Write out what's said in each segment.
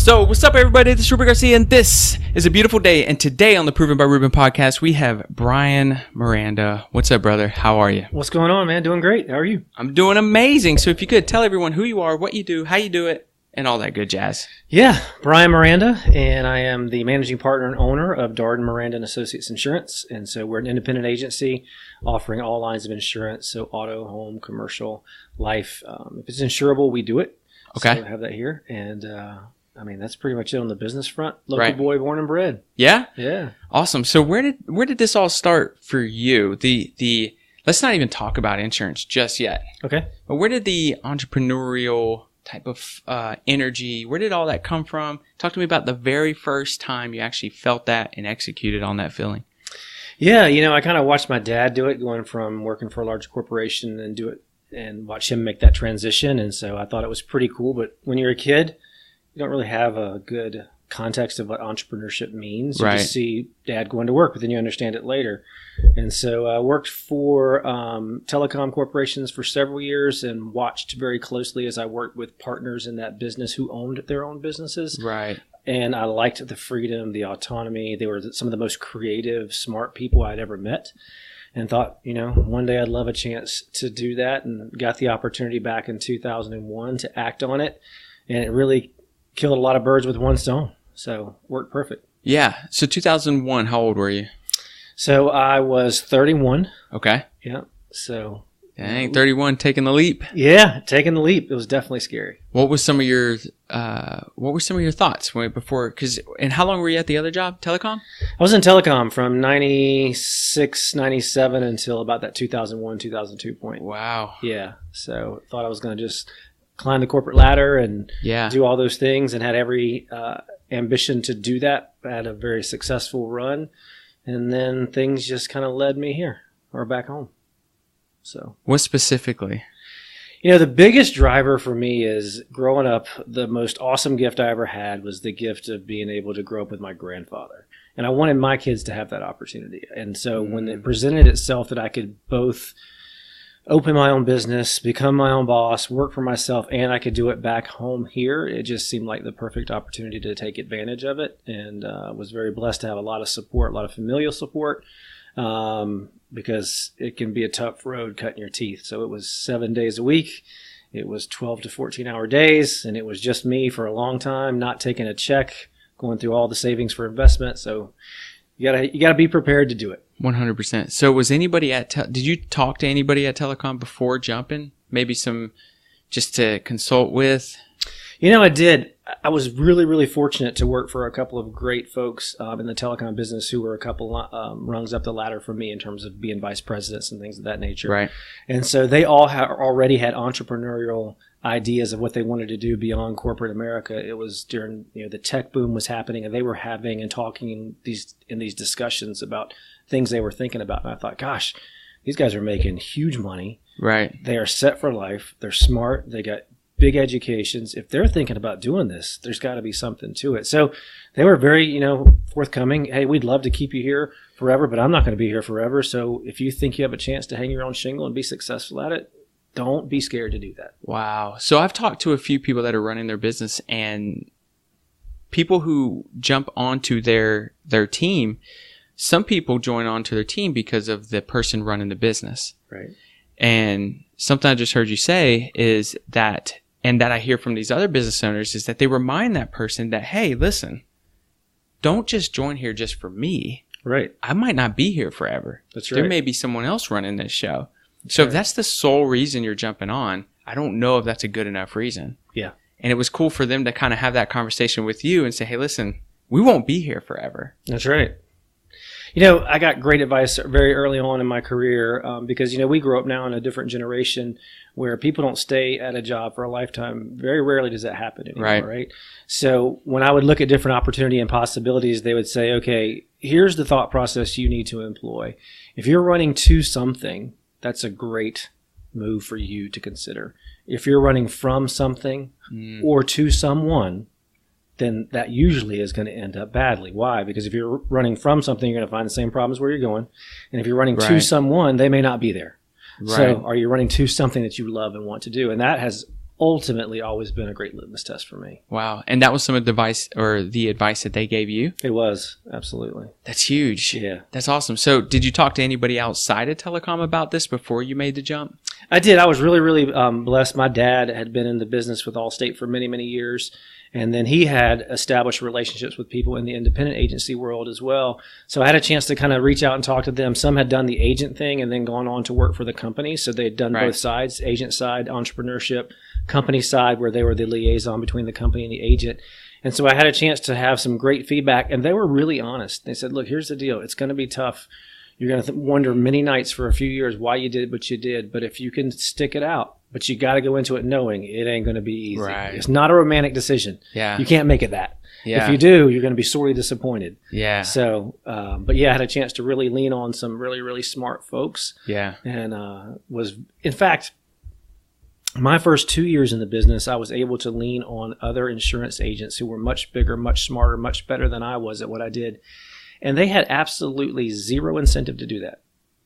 So, what's up, everybody? This is Ruben Garcia, and this is a beautiful day. And today on the Proven by Ruben podcast, we have Bryan Miranda. What's up, brother? How are you? What's going on, man? Doing great. How are you? I'm doing amazing. So, if you could tell everyone who you are, what you do, how you do it, and all that good jazz. Yeah, Bryan Miranda, and I am the managing partner and owner of Darden, Miranda Associates Insurance. And so we're an independent agency offering all lines of insurance, so auto, home, commercial, life. If it's insurable, we do it. Okay. So I have that here. And that's pretty much it on the business front. Local boy, born and bred. Yeah? Yeah. Awesome. So where did this all start for you? The let's not even talk about insurance just yet. Okay. But where did the entrepreneurial type of energy, where did all that come from? Talk to me about the very first time you actually felt that and executed on that feeling. Yeah, I kind of watched my dad do it, going from working for a large corporation and do it and watch him make that transition. And so I thought it was pretty cool. But when you're a kid, you don't really have a good context of what entrepreneurship means. You just see dad going to work, but then you understand it later. And so I worked for telecom corporations for several years and watched very closely as I worked with partners in that business who owned their own businesses. Right. And I liked the freedom, the autonomy. They were some of the most creative, smart people I'd ever met. And thought, one day I'd love a chance to do that, and got the opportunity back in 2001 to act on it. And it really killed a lot of birds with one stone. So worked perfect. Yeah. So 2001, how old were you? So I was 31. Okay. Yeah. So. Dang, 31, taking the leap. Yeah, taking the leap. It was definitely scary. What were some of your thoughts before? And how long were you at the other job, telecom? I was in telecom from 96, 97 until about that 2001, 2002 point. Wow. Yeah. So thought I was going to just climb the corporate ladder and do all those things, and had every ambition to do that. I had a very successful run, and then things just kind of led me here or back home. So what specifically? The biggest driver for me is growing up. The most awesome gift I ever had was the gift of being able to grow up with my grandfather. And I wanted my kids to have that opportunity. And so when it presented itself that I could both open my own business, become my own boss, work for myself, and I could do it back home here, it just seemed like the perfect opportunity to take advantage of it. And was very blessed to have a lot of support, a lot of familial support. Because it can be a tough road cutting your teeth. So it was 7 days a week. It was 12 to 14-hour days, and it was just me for a long time, not taking a check, going through all the savings for investment. So you gotta be prepared to do it. 100%. So was anybody did you talk to anybody at telecom before jumping? Maybe some just to consult with? I did. I was really, really fortunate to work for a couple of great folks in the telecom business who were a couple rungs up the ladder from me in terms of being vice presidents and things of that nature. Right. And so they all already had entrepreneurial ideas of what they wanted to do beyond corporate America. It was during the tech boom was happening, and they were having and talking in these discussions about things they were thinking about. And I thought, gosh, these guys are making huge money. Right. They are set for life. They're smart. They got big educations. If they're thinking about doing this, there's got to be something to it. So they were very, forthcoming. Hey, we'd love to keep you here forever, but I'm not going to be here forever. So if you think you have a chance to hang your own shingle and be successful at it, don't be scared to do that. Wow. So I've talked to a few people that are running their business, and people who jump onto their team, some people join onto their team because of the person running the business. Right. And something I just heard you say is that, and that I hear from these other business owners, is that they remind that person that, hey, listen, don't just join here just for me. Right. I might not be here forever. That's right. There may be someone else running this show. So if that's the sole reason you're jumping on, I don't know if that's a good enough reason. Yeah. And it was cool for them to kind of have that conversation with you and say, hey, listen, we won't be here forever. That's right. I got great advice very early on in my career because, we grew up now in a different generation where people don't stay at a job for a lifetime. Very rarely does that happen anymore, right? So when I would look at different opportunity and possibilities, they would say, okay, here's the thought process you need to employ. If you're running to something, that's a great move for you to consider. If you're running from something or to someone, then that usually is going to end up badly. Why? Because if you're running from something, you're going to find the same problems where you're going. And if you're running to someone, they may not be there. Right. So are you running to something that you love and want to do? And that has ultimately always been a great litmus test for me. Wow. And that was some of the advice that they gave you? It was, absolutely. That's huge. Yeah. That's awesome. So did you talk to anybody outside of telecom about this before you made the jump? I did. I was really, really blessed. My dad had been in the business with Allstate for many, many years. And then he had established relationships with people in the independent agency world as well. So I had a chance to kind of reach out and talk to them. Some had done the agent thing and then gone on to work for the company. So they had done both sides, agent side, entrepreneurship, company side, where they were the liaison between the company and the agent. And so I had a chance to have some great feedback. And they were really honest. They said, look, here's the deal. It's going to be tough. You're going to wonder many nights for a few years why you did what you did. But if you can stick it out, but you got to go into it knowing it ain't going to be easy. Right. It's not a romantic decision. Yeah. You can't make it that. Yeah. If you do, you're going to be sorely disappointed. Yeah. So, but yeah, I had a chance to really lean on some really, really smart folks. Yeah. And in fact, my first 2 years in the business, I was able to lean on other insurance agents who were much bigger, much smarter, much better than I was at what I did. And they had absolutely zero incentive to do that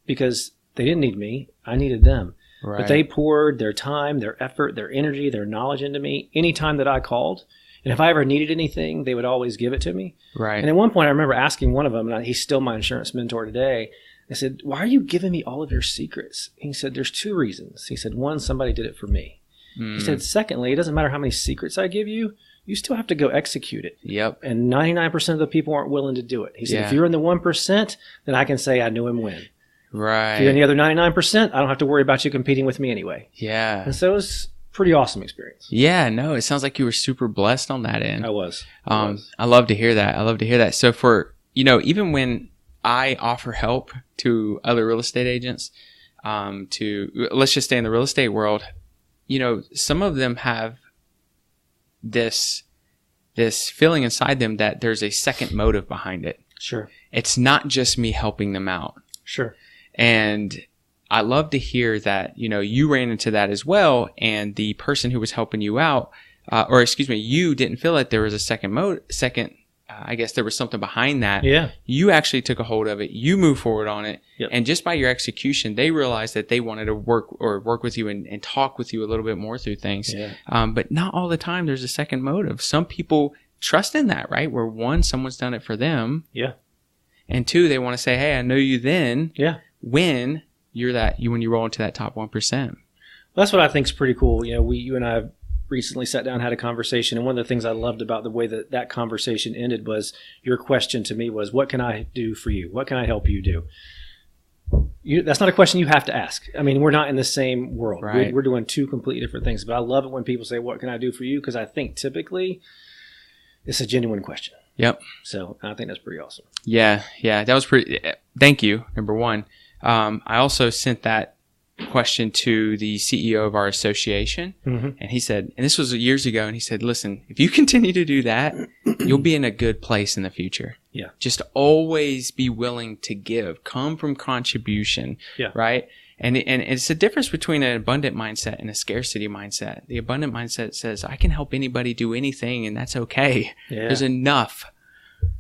because they didn't need me. I needed them. Right. But they poured their time, their effort, their energy, their knowledge into me anytime that I called. And if I ever needed anything, they would always give it to me. Right. And at one point, I remember asking one of them, and he's still my insurance mentor today. I said, why are you giving me all of your secrets? He said, there's two reasons. He said, one, somebody did it for me. He said, secondly, it doesn't matter how many secrets I give you, you still have to go execute it. Yep. And 99% of the people aren't willing to do it. He said, if you're in the 1%, then I can say I knew him win. Right. If you're in the other 99%, I don't have to worry about you competing with me anyway. Yeah. And so it was a pretty awesome experience. Yeah, no, it sounds like you were super blessed on that end. I was. I love to hear that. So for, even when I offer help to other real estate agents, let's just stay in the real estate world, some of them have this feeling inside them that there's a second motive behind it. Sure. It's not just me helping them out. Sure. And I love to hear that, you ran into that as well. And the person who was helping you out, you didn't feel like there was a I guess there was something behind that. Yeah. You actually took a hold of it. You moved forward on it. Yep. And just by your execution, they realized that they wanted to work with you and talk with you a little bit more through things. Yeah. But not all the time there's a second motive. Some people trust in that, right? Where one, someone's done it for them. Yeah. And two, they want to say, hey, I know you then. Yeah. When when you roll into that top 1%. Well, that's what I think is pretty cool. You and I recently sat down and had a conversation, and one of the things I loved about the way that conversation ended was your question to me was, what can I do for you? What can I help you do? That's not a question you have to ask. I mean, we're not in the same world. Right. We're doing two completely different things. But I love it when people say, what can I do for you? Because I think typically it's a genuine question. Yep. So I think that's pretty awesome. Yeah. That was pretty. Thank you. Number one. I also sent that question to the CEO of our association, and he said, and this was years ago, and he said, listen, if you continue to do that, you'll be in a good place in the future. Yeah. Just always be willing to give, come from contribution. Yeah. Right. And it's the difference between an abundant mindset and a scarcity mindset. The abundant mindset says, I can help anybody do anything, and that's okay. Yeah. There's enough.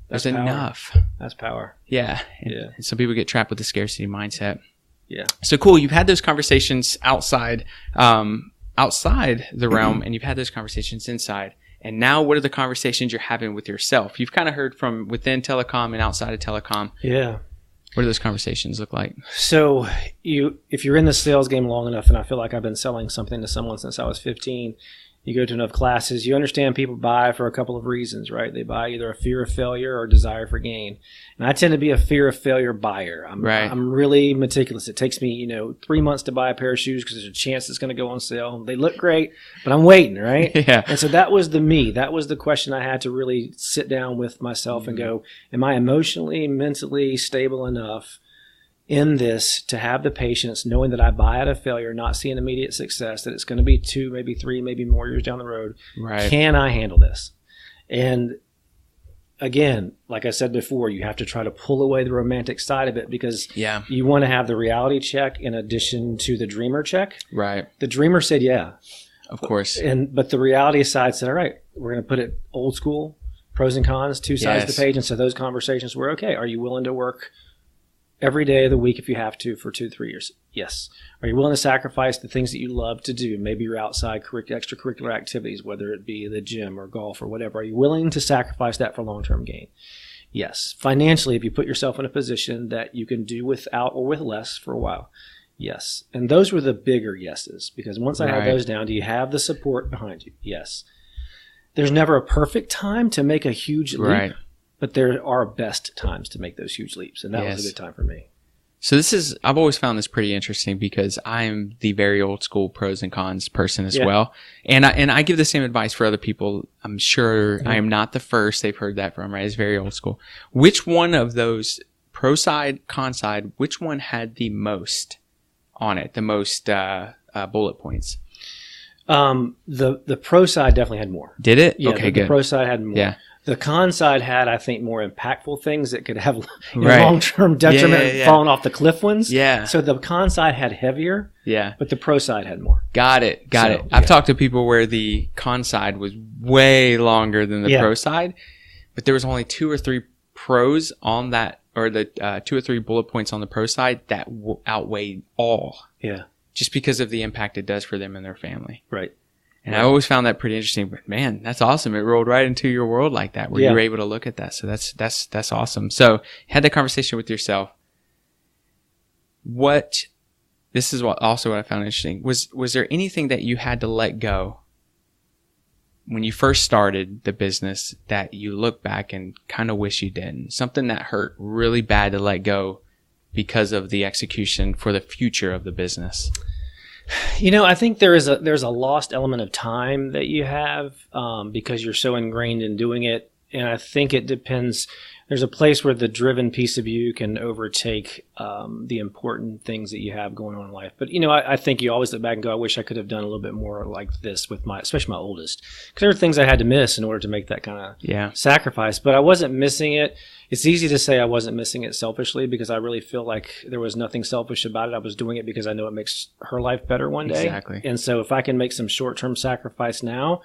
There's enough. That's power. Yeah. And some people get trapped with the scarcity mindset. Yeah. So cool. You've had those conversations outside the realm, and you've had those conversations inside. And now what are the conversations you're having with yourself? You've kind of heard from within telecom and outside of telecom. Yeah. What do those conversations look like? So if you're in the sales game long enough, and I feel like I've been selling something to someone since I was 15, you go to enough classes, you understand people buy for a couple of reasons, right? They buy either a fear of failure or desire for gain. And I tend to be a fear of failure buyer. I'm really meticulous. It takes me, 3 months to buy a pair of shoes because there's a chance it's going to go on sale. They look great, but I'm waiting, right? Yeah. And so that was that was the question I had to really sit down with myself and go, am I emotionally, mentally stable enough in this to have the patience, knowing that I buy out of failure, not seeing immediate success, that it's going to be 2, maybe 3, maybe more years down the road. Right. Can I handle this? And again, like I said before, you have to try to pull away the romantic side of it because you want to have the reality check in addition to the dreamer check. Right. The dreamer said, yeah. Of course. But the reality side said, all right, we're going to put it old school, pros and cons, two sides of the page. And so those conversations were, okay, are you willing to work every day of the week if you have to for 2-3 years? Yes. Are you willing to sacrifice the things that you love to do? Maybe your outside extracurricular activities, whether it be the gym or golf or whatever. Are you willing to sacrifice that for long-term gain? Yes. Financially, if you put yourself in a position that you can do without or with less for a while. Yes. And those were the bigger yeses, because once I had those down, do you have the support behind you? Yes. There's never a perfect time to make a huge leap, but there are best times to make those huge leaps. And that was a good time for me. So I've always found this pretty interesting because I'm the very old school pros and cons person as well. And I give the same advice for other people. I'm sure I am not the first they've heard that from, right? It's very old school. Which one of those, pro side, con side, which one had the most on it, the most bullet points? The pro side definitely had more. Did it? Yeah, okay, the good. pro side had more. Yeah. The con side had, I think, more impactful things that could have long-term detriment, falling off the cliff ones. Yeah. So the con side had heavier. Yeah. But the pro side had more. Got it. I've talked to people where the con side was way longer than the pro side, but there was only 2 or 3 pros on that, or the 2 or 3 bullet points on the pro side that outweighed all. Yeah. Just because of the impact it does for them and their family. Right. And I always found that pretty interesting. But man, that's awesome. It rolled right into your world like that, where you were able to look at that. So that's awesome. So you had that conversation with yourself. This is what I found interesting. Was there anything that you had to let go when you first started the business that you look back and kind of wish you didn't? Something that hurt really bad to let go because of the execution for the future of the business? I think there's a lost element of time that you have because you're so ingrained in doing it. And I think it depends. There's a place where the driven piece of you can overtake the important things that you have going on in life. But, I think you always look back and go, I wish I could have done a little bit more like this with especially my oldest. Because there were things I had to miss in order to make that kind of sacrifice. But I wasn't missing it. It's easy to say I wasn't missing it selfishly because I really feel like there was nothing selfish about it. I was doing it because I know it makes her life better one day. Exactly. And so if I can make some short-term sacrifice now,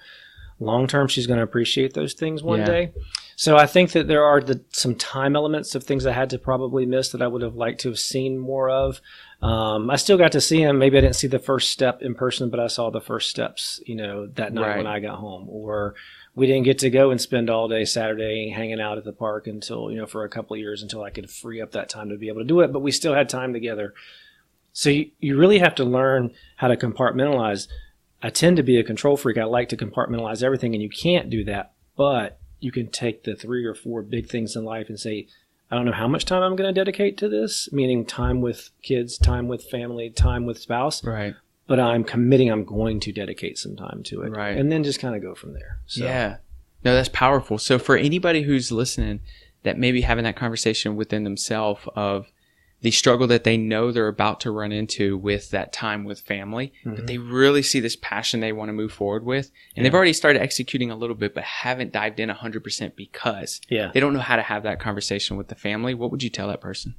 long-term, she's going to appreciate those things one day. So I think that there are some time elements of things I had to probably miss that I would have liked to have seen more of. I still got to see him. Maybe I didn't see the first step in person, but I saw the first steps, that night when I got home. Or we didn't get to go and spend all day Saturday hanging out at the park until, for a couple of years until I could free up that time to be able to do it. But we still had time together. So you really have to learn how to compartmentalize. I tend to be a control freak. I like to compartmentalize everything, and you can't do that. But you can take the 3 or 4 big things in life and say, I don't know how much time I'm going to dedicate to this, meaning time with kids, time with family, time with spouse. Right. But I'm committing I'm going to dedicate some time to it. Right. And then just kind of go from there. So. Yeah. No, that's powerful. So for anybody who's listening that may be having that conversation within themselves of the struggle that they know they're about to run into with that time with family, but they really see this passion they want to move forward with. And they've already started executing a little bit, but haven't dived in 100% because they don't know how to have that conversation with the family. What would you tell that person?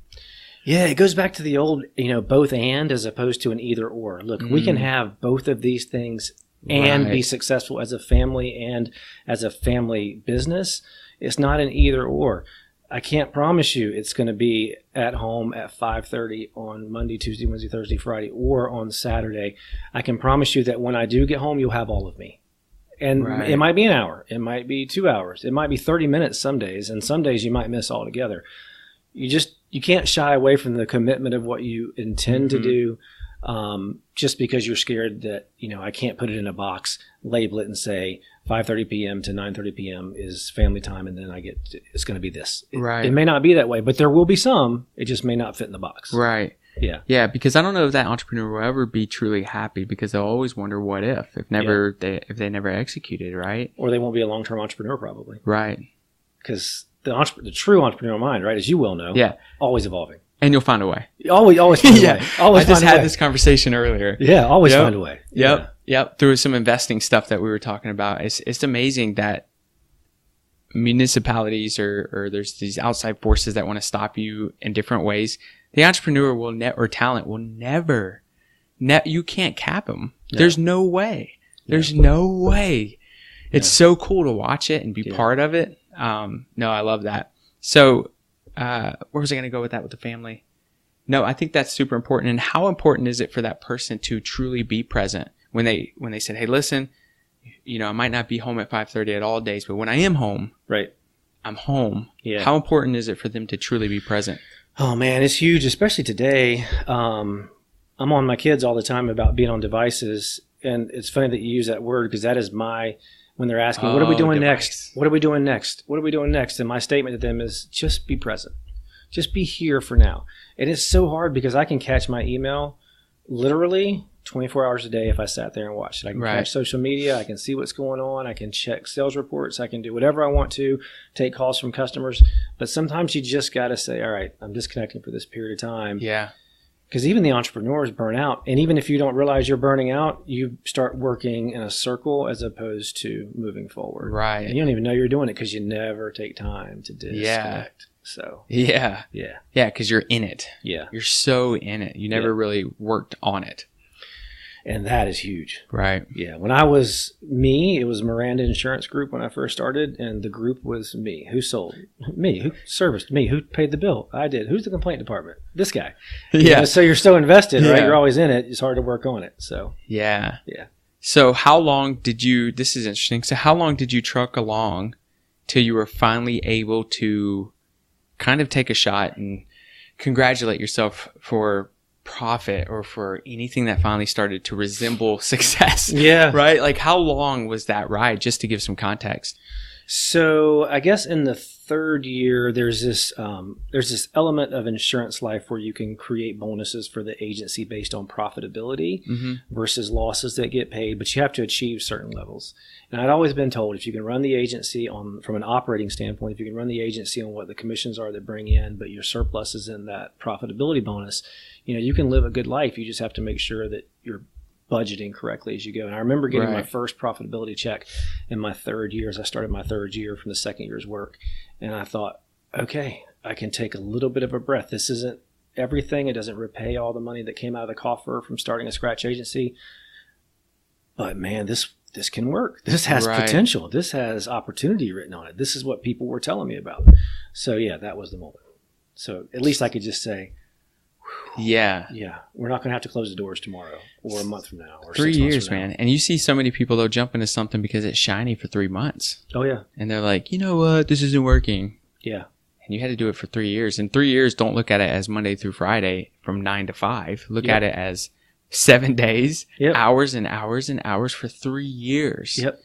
Yeah, it goes back to the old, both and as opposed to an either or. Look, we can have both of these things and be successful as a family and as a family business. It's not an either or. I can't promise you it's going to be at home at 5:30 on Monday, Tuesday, Wednesday, Thursday, Friday, or on Saturday. I can promise you that when I do get home, you'll have all of me. And it might be an hour. It might be 2 hours. It might be 30 minutes some days. And some days you might miss altogether. You can't shy away from the commitment of what you intend to do just because you're scared that, I can't put it in a box, label it and say 5:30 p.m. to 9:30 p.m. is family time, and then it's going to be this. It may not be that way, but there will be some. It just may not fit in the box. Right. Yeah. Yeah, because I don't know if that entrepreneur will ever be truly happy because they'll always wonder what if they never executed, right? Or they won't be a long-term entrepreneur probably. Right. Because the true entrepreneurial mind, right, as you well know, always evolving. And you'll find a way. Always find a way. Always I just had this conversation earlier. Yeah, always find a way. Yep. Through some investing stuff that we were talking about. It's amazing that municipalities or there's these outside forces that want to stop you in different ways. The entrepreneur or talent will never, you can't cap them. No. There's no way. There's no way. It's so cool to watch it and be part of it. No, I love that. So, where was I going to go with that with the family? No, I think that's super important. And how important is it for that person to truly be present when they said, hey, listen, I might not be home at 5:30 at all days, but when I am home, right, I'm home. Yeah. How important is it for them to truly be present? Oh man, it's huge, especially today. I'm on my kids all the time about being on devices. And it's funny that you use that word because that is when they're asking, what are we doing next? What are we doing next? What are we doing next? And my statement to them is just be present. Just be here for now. And it's so hard because I can catch my email literally 24 hours a day if I sat there and watched it. I can catch social media. I can see what's going on. I can check sales reports. I can do whatever I want to, take calls from customers. But sometimes you just got to say, all right, I'm disconnecting for this period of time. Yeah. Because even the entrepreneurs burn out. And even if you don't realize you're burning out, you start working in a circle as opposed to moving forward. Right. And you don't even know you're doing it because you never take time to disconnect. So yeah, because you're in it. Yeah, you're so in it. You never really worked on it, and that is huge. Right. Yeah. When I was me, it was Miranda Insurance Group when I first started, and the group was me. Who sold? Me. Who serviced? Me. Who paid the bill? I did. Who's the complaint department? This guy. Yeah. So you're so invested, right? You're always in it. It's hard to work on it. So yeah. Yeah. So how long did you? This is interesting. So how long did you truck along till you were finally able to kind of take a shot and congratulate yourself for profit or for anything that finally started to resemble success? Yeah. Right? Like how long was that ride, just to give some context? So I guess in the third year, there's this element of insurance life where you can create bonuses for the agency based on profitability versus losses that get paid, but you have to achieve certain levels. And I'd always been told if you can run the agency from an operating standpoint, if you can run the agency on what the commissions are that bring in, but your surplus is in that profitability bonus, you can live a good life. You just have to make sure that you're budgeting correctly as you go. And I remember getting my first profitability check in my third year as I started my third year from the second year's work. And I thought, okay, I can take a little bit of a breath. This isn't everything. It doesn't repay all the money that came out of the coffer from starting a scratch agency. But man, this can work. This has potential. This has opportunity written on it. This is what people were telling me about. So yeah, that was the moment. So at least I could just say, yeah, we're not going to have to close the doors tomorrow or a month from now or 3 years, man. And you see so many people, they'll jump into something because it's shiny for 3 months. Oh, yeah. And they're like, you know what? This isn't working. Yeah. And you had to do it for 3 years. And 3 years, don't look at it as Monday through Friday from 9 to 5. Look at it as 7 days, hours and hours and hours for 3 years. Yep.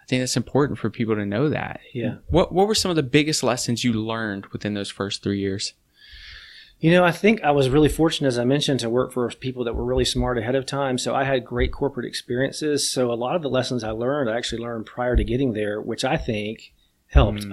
I think that's important for people to know that. Yeah. What were some of the biggest lessons you learned within those first 3 years? I think I was really fortunate, as I mentioned, to work for people that were really smart ahead of time. So I had great corporate experiences. So a lot of the lessons I actually learned prior to getting there, which I think helped.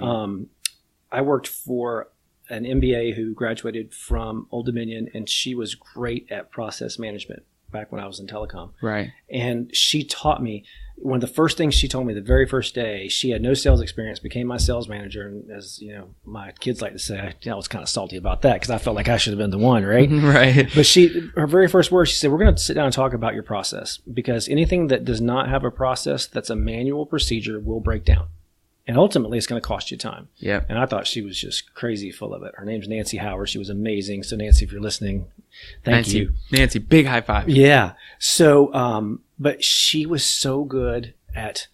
I worked for an MBA who graduated from Old Dominion, and she was great at process management back when I was in telecom. Right. And she taught me, one of the first things she told me the very first day, she had no sales experience, became my sales manager. And as my kids like to say, I was kind of salty about that because I felt like I should have been the one, right? Right. But her very first words, she said, we're going to sit down and talk about your process, because anything that does not have a process that's a manual procedure will break down. And ultimately, it's going to cost you time. Yeah. And I thought she was just crazy full of it. Her name's Nancy Howard. She was amazing. So Nancy, if you're listening, thank you. Nancy, big high five. Yeah. So, but she was so good at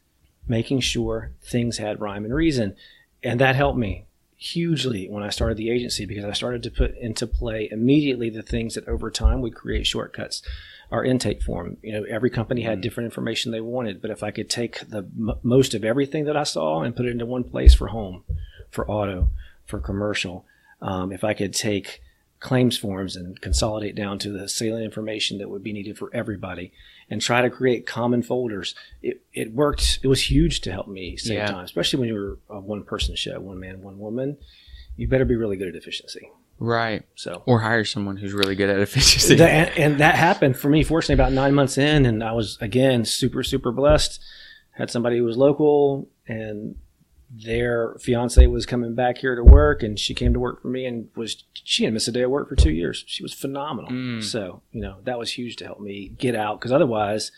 making sure things had rhyme and reason. And that helped me hugely when I started the agency, because I started to put into play immediately the things that over time would create shortcuts. Our intake form, every company had different information they wanted, but if I could take the most of everything that I saw and put it into one place for home, for auto, for commercial, if I could take claims forms and consolidate down to the salient information that would be needed for everybody and try to create common folders, it worked. It was huge to help me save time, especially when you're a one-person show, one man, one woman. You better be really good at efficiency. Right. So, or hire someone who's really good at efficiency. And that happened for me, fortunately, about 9 months in. And I was, again, super, super blessed. Had somebody who was local, and their fiance was coming back here to work, and she came to work for me, and she didn't miss a day of work for 2 years. She was phenomenal. So, that was huge to help me get out, because otherwise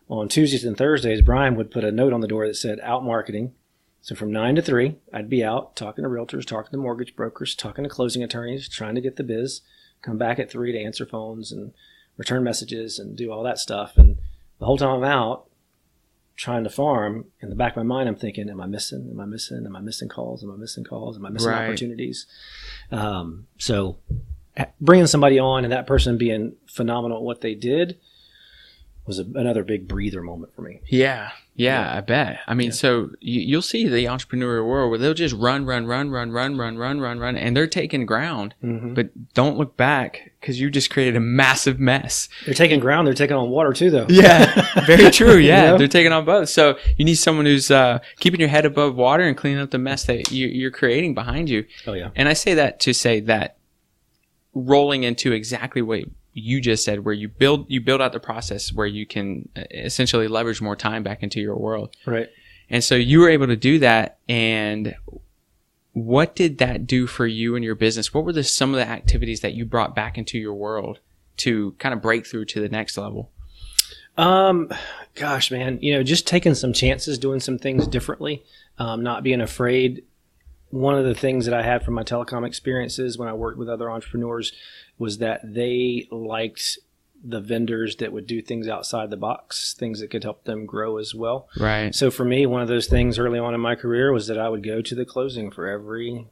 on Tuesdays and Thursdays, Bryan would put a note on the door that said out marketing. So from 9 to 3, I'd be out talking to realtors, talking to mortgage brokers, talking to closing attorneys, trying to get the biz, come back at 3 to answer phones and return messages and do all that stuff. And the whole time I'm out trying to farm, in the back of my mind, I'm thinking, am I missing calls? Am I missing opportunities? So bringing somebody on and that person being phenomenal at what they did was another big breather moment for me. Yeah, I bet. I mean, so you'll see the entrepreneurial world where they'll just run, and they're taking ground, but don't look back because you just created a massive mess. They're taking ground. They're taking on water too, though. Yeah, very true. Yeah, they're taking on both. So you need someone who's keeping your head above water and cleaning up the mess that you're creating behind you. Oh, yeah. And I say that to say that rolling into exactly what you just said, where you build out the process where you can essentially leverage more time back into your world. Right. And so you were able to do that. And what did that do for you and your business? What were some of the activities that you brought back into your world to kind of break through to the next level? Gosh, man, just taking some chances, doing some things differently, not being afraid. One of the things that I had from my telecom experiences when I worked with other entrepreneurs was that they liked the vendors that would do things outside the box, things that could help them grow as well. Right. So for me, one of those things early on in my career was that I would go to the closing for every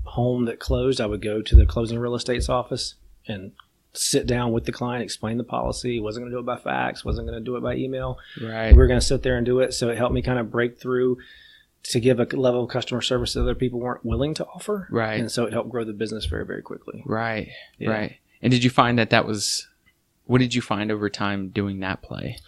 home that closed. I would go to the closing real estate's office and sit down with the client, explain the policy. Wasn't going to do it by fax, wasn't going to do it by email. Right. We were going to sit there and do it. So it helped me kind of break through to give a level of customer service that other people weren't willing to offer. Right. And so it helped grow the business very, very quickly. Right. Yeah. Right. And did you find what did you find over time doing that play?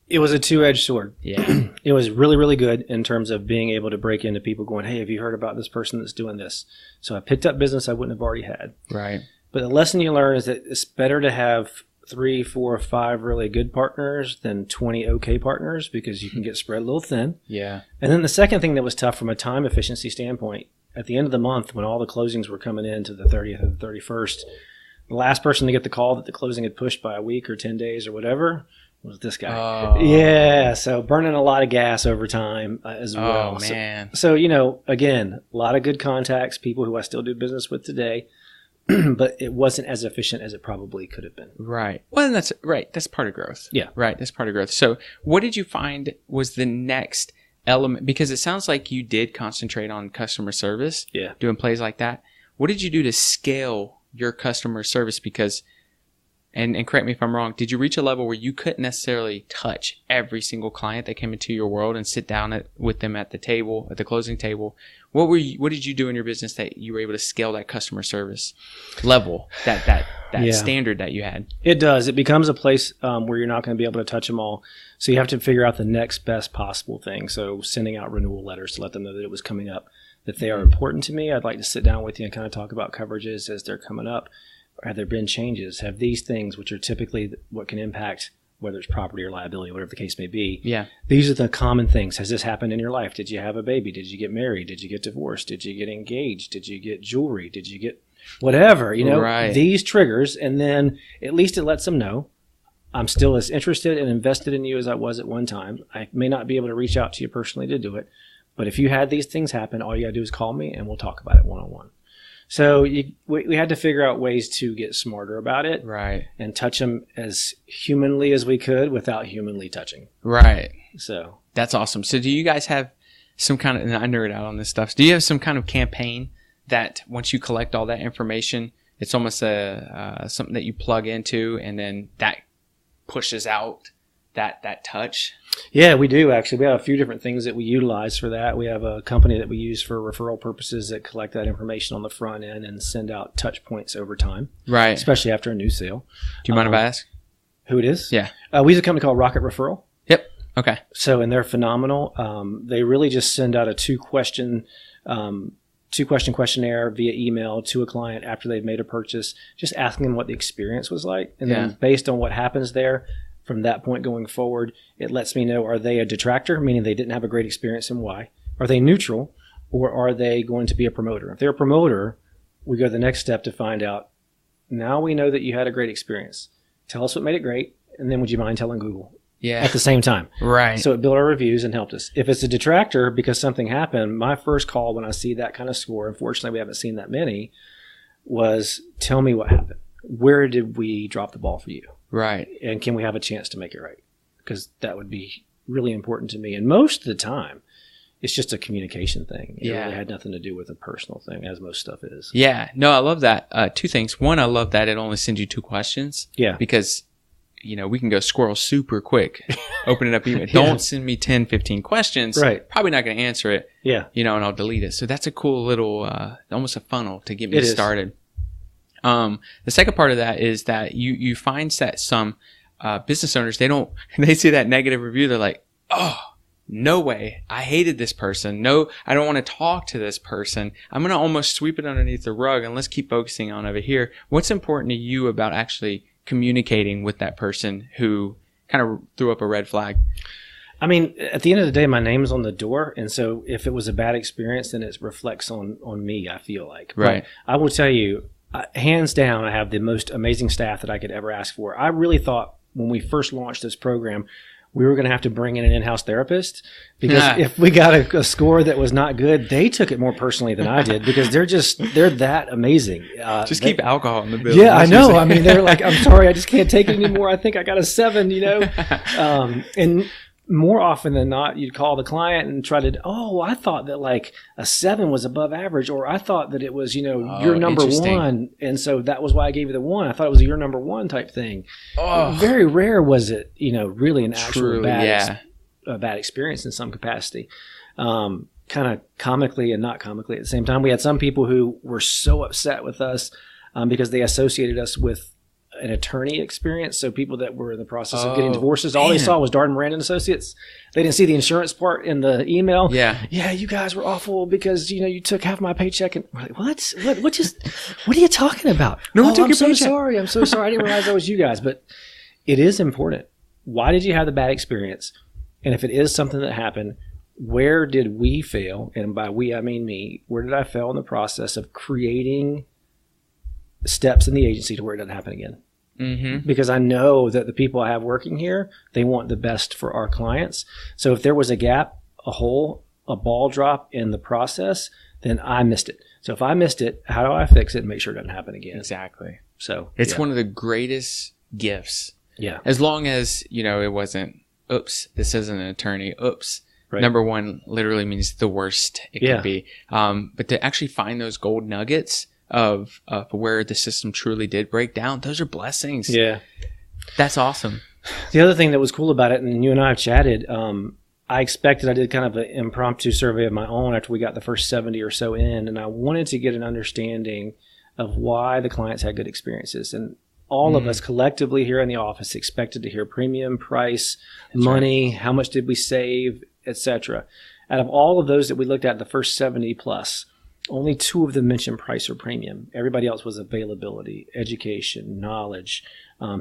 It was a two-edged sword. Yeah. It was really, really good in terms of being able to break into people going, hey, have you heard about this person that's doing this? So I picked up business I wouldn't have already had. Right. But the lesson you learn is that it's better to have 3, 4, 5 really good partners than 20 okay partners, because you can get spread a little thin. Yeah. And then the second thing that was tough from a time efficiency standpoint, at the end of the month when all the closings were coming in to the 30th or the 31st, the last person to get the call that the closing had pushed by a week or 10 days or whatever was this guy. Oh. Yeah. So burning a lot of gas over time as well. Oh, man. So, again, a lot of good contacts, people who I still do business with today. But it wasn't as efficient as it probably could have been. Right. Well, and that's right. That's part of growth. Yeah. Right. That's part of growth. So what did you find was the next element? Because it sounds like you did concentrate on customer service. Yeah. Doing plays like that. What did you do to scale your customer service? Because, and correct me if I'm wrong, did you reach a level where you couldn't necessarily touch every single client that came into your world and sit down with them at the table, at the closing table? What did you do in your business that you were able to scale that customer service level, that standard that you had? It does. It becomes a place where you're not going to be able to touch them all. So you have to figure out the next best possible thing. So sending out renewal letters to let them know that it was coming up, that they are important to me. I'd like to sit down with you and kind of talk about coverages as they're coming up. Have there been changes? Have these things, which are typically what can impact whether it's property or liability, whatever the case may be. Yeah. These are the common things. Has this happened in your life? Did you have a baby? Did you get married? Did you get divorced? Did you get engaged? Did you get jewelry? Did you get whatever? These triggers, and then at least it lets them know I'm still as interested and invested in you as I was at one time. I may not be able to reach out to you personally to do it, but if you had these things happen, all you got to do is call me and we'll talk about it one-on-one. So we had to figure out ways to get smarter about it, right, and touch them as humanly as we could without humanly touching. Right. So that's awesome. So do you guys have some kind of, and I nerd out on this stuff, do you have some kind of campaign that once you collect all that information, it's almost something that you plug into and then that pushes out that touch? Yeah, we do actually. We have a few different things that we utilize for that. We have a company that we use for referral purposes that collect that information on the front end and send out touch points over time. Right. Especially after a new sale. Do you mind if I ask? Who it is? Yeah. We use a company called Rocket Referral. Yep. Okay. So, and they're phenomenal. They really just send out a two-question questionnaire via email to a client after they've made a purchase, just asking them what the experience was like. And then based on what happens there, from that point going forward, it lets me know, are they a detractor, meaning they didn't have a great experience, and why? Are they neutral, or are they going to be a promoter? If they're a promoter, we go to the next step to find out, now we know that you had a great experience. Tell us what made it great, and then would you mind telling Google at the same time? Right. So it built our reviews and helped us. If it's a detractor because something happened, my first call when I see that kind of score, unfortunately we haven't seen that many, was, tell me what happened. Where did we drop the ball for you? Right. And can we have a chance to make it right? Because that would be really important to me. And most of the time, it's just a communication thing. It really had nothing to do with a personal thing, as most stuff is. Yeah. No, I love that. Two things. One, I love that it only sends you 2 questions. Yeah. Because, we can go squirrel super quick. Open it up email. Don't send me 10, 15 questions. Right. Probably not going to answer it. Yeah. And I'll delete it. So that's a cool little, almost a funnel to get me started. The second part of that is that you find that some business owners, they see that negative review. They're like, oh, no way. I hated this person. No, I don't want to talk to this person. I'm going to almost sweep it underneath the rug and let's keep focusing on over here. What's important to you about actually communicating with that person who kind of threw up a red flag? I mean, at the end of the day, my name's on the door. And so if it was a bad experience, then it reflects on me, I feel like. Right. But I will tell you, hands down, I have the most amazing staff that I could ever ask for. I really thought when we first launched this program, we were going to have to bring in an in-house therapist because if we got a score that was not good, they took it more personally than I did because they're that amazing. Keep alcohol in the building. Yeah, I know. I mean, they're like, I'm sorry, I just can't take it anymore. I think I got a 7, and more often than not, you'd call the client and try to, I thought that like a 7 was above average, or I thought that it was, your number 1. And so that was why I gave you the 1. I thought it was your number 1 type thing. Oh. Very rare was it, really an actual bad experience in some capacity. Kind of comically and not comically at the same time. We had some people who were so upset with us because they associated us with an attorney experience. So people that were in the process of getting divorces, all they saw was Darden, Miranda Associates. They didn't see the insurance part in the email. Yeah, you guys were awful because you took half my paycheck. And we're like, what are you talking about? No one took your paycheck. I'm so sorry. I didn't realize that was you guys. But it is important. Why did you have the bad experience? And if it is something that happened, where did we fail? And by we, I mean me. Where did I fail in the process of creating steps in the agency to where it doesn't happen again? Mm-hmm. Because I know that the people I have working here, they want the best for our clients. So if there was a gap, a hole, a ball drop in the process, then I missed it. So if I missed it, how do I fix it and make sure it doesn't happen again? Exactly. So it's one of the greatest gifts. Yeah. As long as, it wasn't, oops, this isn't an attorney. Oops. Right. Number 1 literally means the worst it could be. But to actually find those gold nuggets of where the system truly did break down, those are blessings. Yeah. That's awesome. The other thing that was cool about it, and you and I have chatted, I did kind of an impromptu survey of my own after we got the first 70 or so in, and I wanted to get an understanding of why the clients had good experiences. And all of us collectively here in the office expected to hear premium, price, money, how much did we save, etc. Out of all of those that we looked at, the first 70 plus, only 2 of them mentioned price or premium. Everybody else was availability, education, knowledge,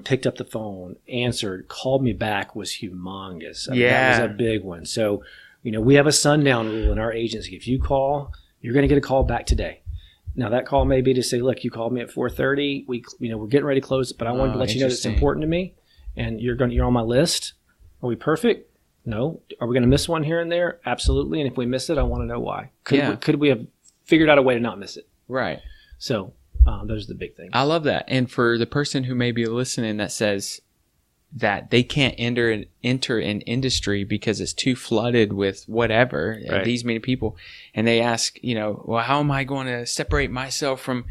picked up the phone, answered, called me back was humongous. That was a big one. So, we have a sundown rule in our agency. If you call, you're going to get a call back today. Now, that call may be to say, look, you called me at 4:30. We're getting ready to close it, but I wanted to let you know that it's important to me, and you're on my list. Are we perfect? No. Are we going to miss one here and there? Absolutely. And if we miss it, I want to know why. Could we have figured out a way to not miss it? Right. So those are the big things. I love that. And for the person who may be listening that says that they can't enter an industry because it's too flooded with whatever, these many people, and they ask, well, how am I going to separate myself from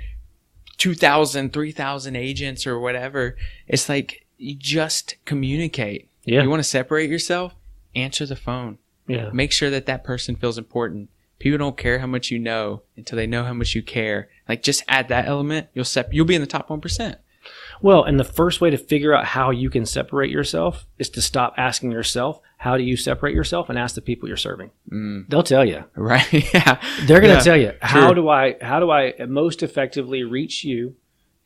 2,000, 3,000 agents or whatever? It's like, you just communicate. Yeah. You want to separate yourself? Answer the phone. Yeah. Make sure that person feels important. People don't care how much you know until they know how much you care. Like, just add that element. You'll be in the top 1%. Well, and the first way to figure out how you can separate yourself is to stop asking yourself, how do you separate yourself, and ask the people you're serving. They'll tell you. Right. Yeah. They're going to tell you, how do I most effectively reach you,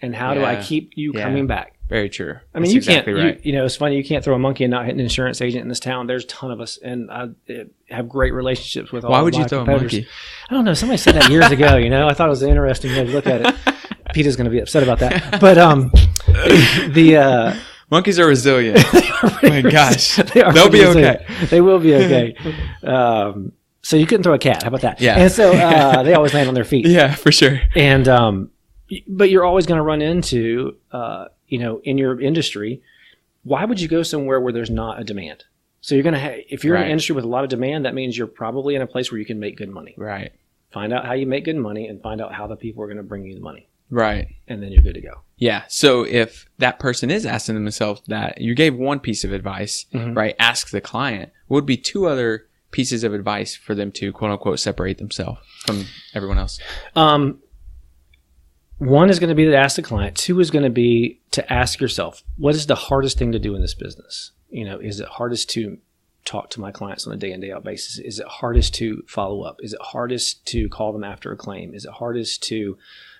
and how do I keep you coming back? Very true. I mean, you can't, it's funny, you can't throw a monkey and not hit an insurance agent in this town. There's a ton of us, and I have great relationships with all of my competitors. Why would you throw a monkey? I don't know. Somebody said that years ago, I thought it was an interesting way to look at it. Peter's going to be upset about that. But the monkeys are resilient. Oh my gosh. They'll be okay. They will be okay. So you couldn't throw a cat. How about that? Yeah. And so they always land on their feet. Yeah, for sure. And But you're always going to run into, in your industry, why would you go somewhere where there's not a demand? So you're going to if you're in an industry with a lot of demand, that means you're probably in a place where you can make good money. Right. Find out how you make good money and find out how the people are going to bring you the money. Right. And then you're good to go. Yeah. So if that person is asking themselves that, you gave one piece of advice, right? Ask the client. What would be two other pieces of advice for them to, quote unquote, separate themselves from everyone else? One is going to be to ask the client. Two is going to be to ask yourself, what is the hardest thing to do in this business? Is it hardest to talk to my clients on a day in, day out basis? Is it hardest to follow up? Is it hardest to call them after a claim? Is it hardest to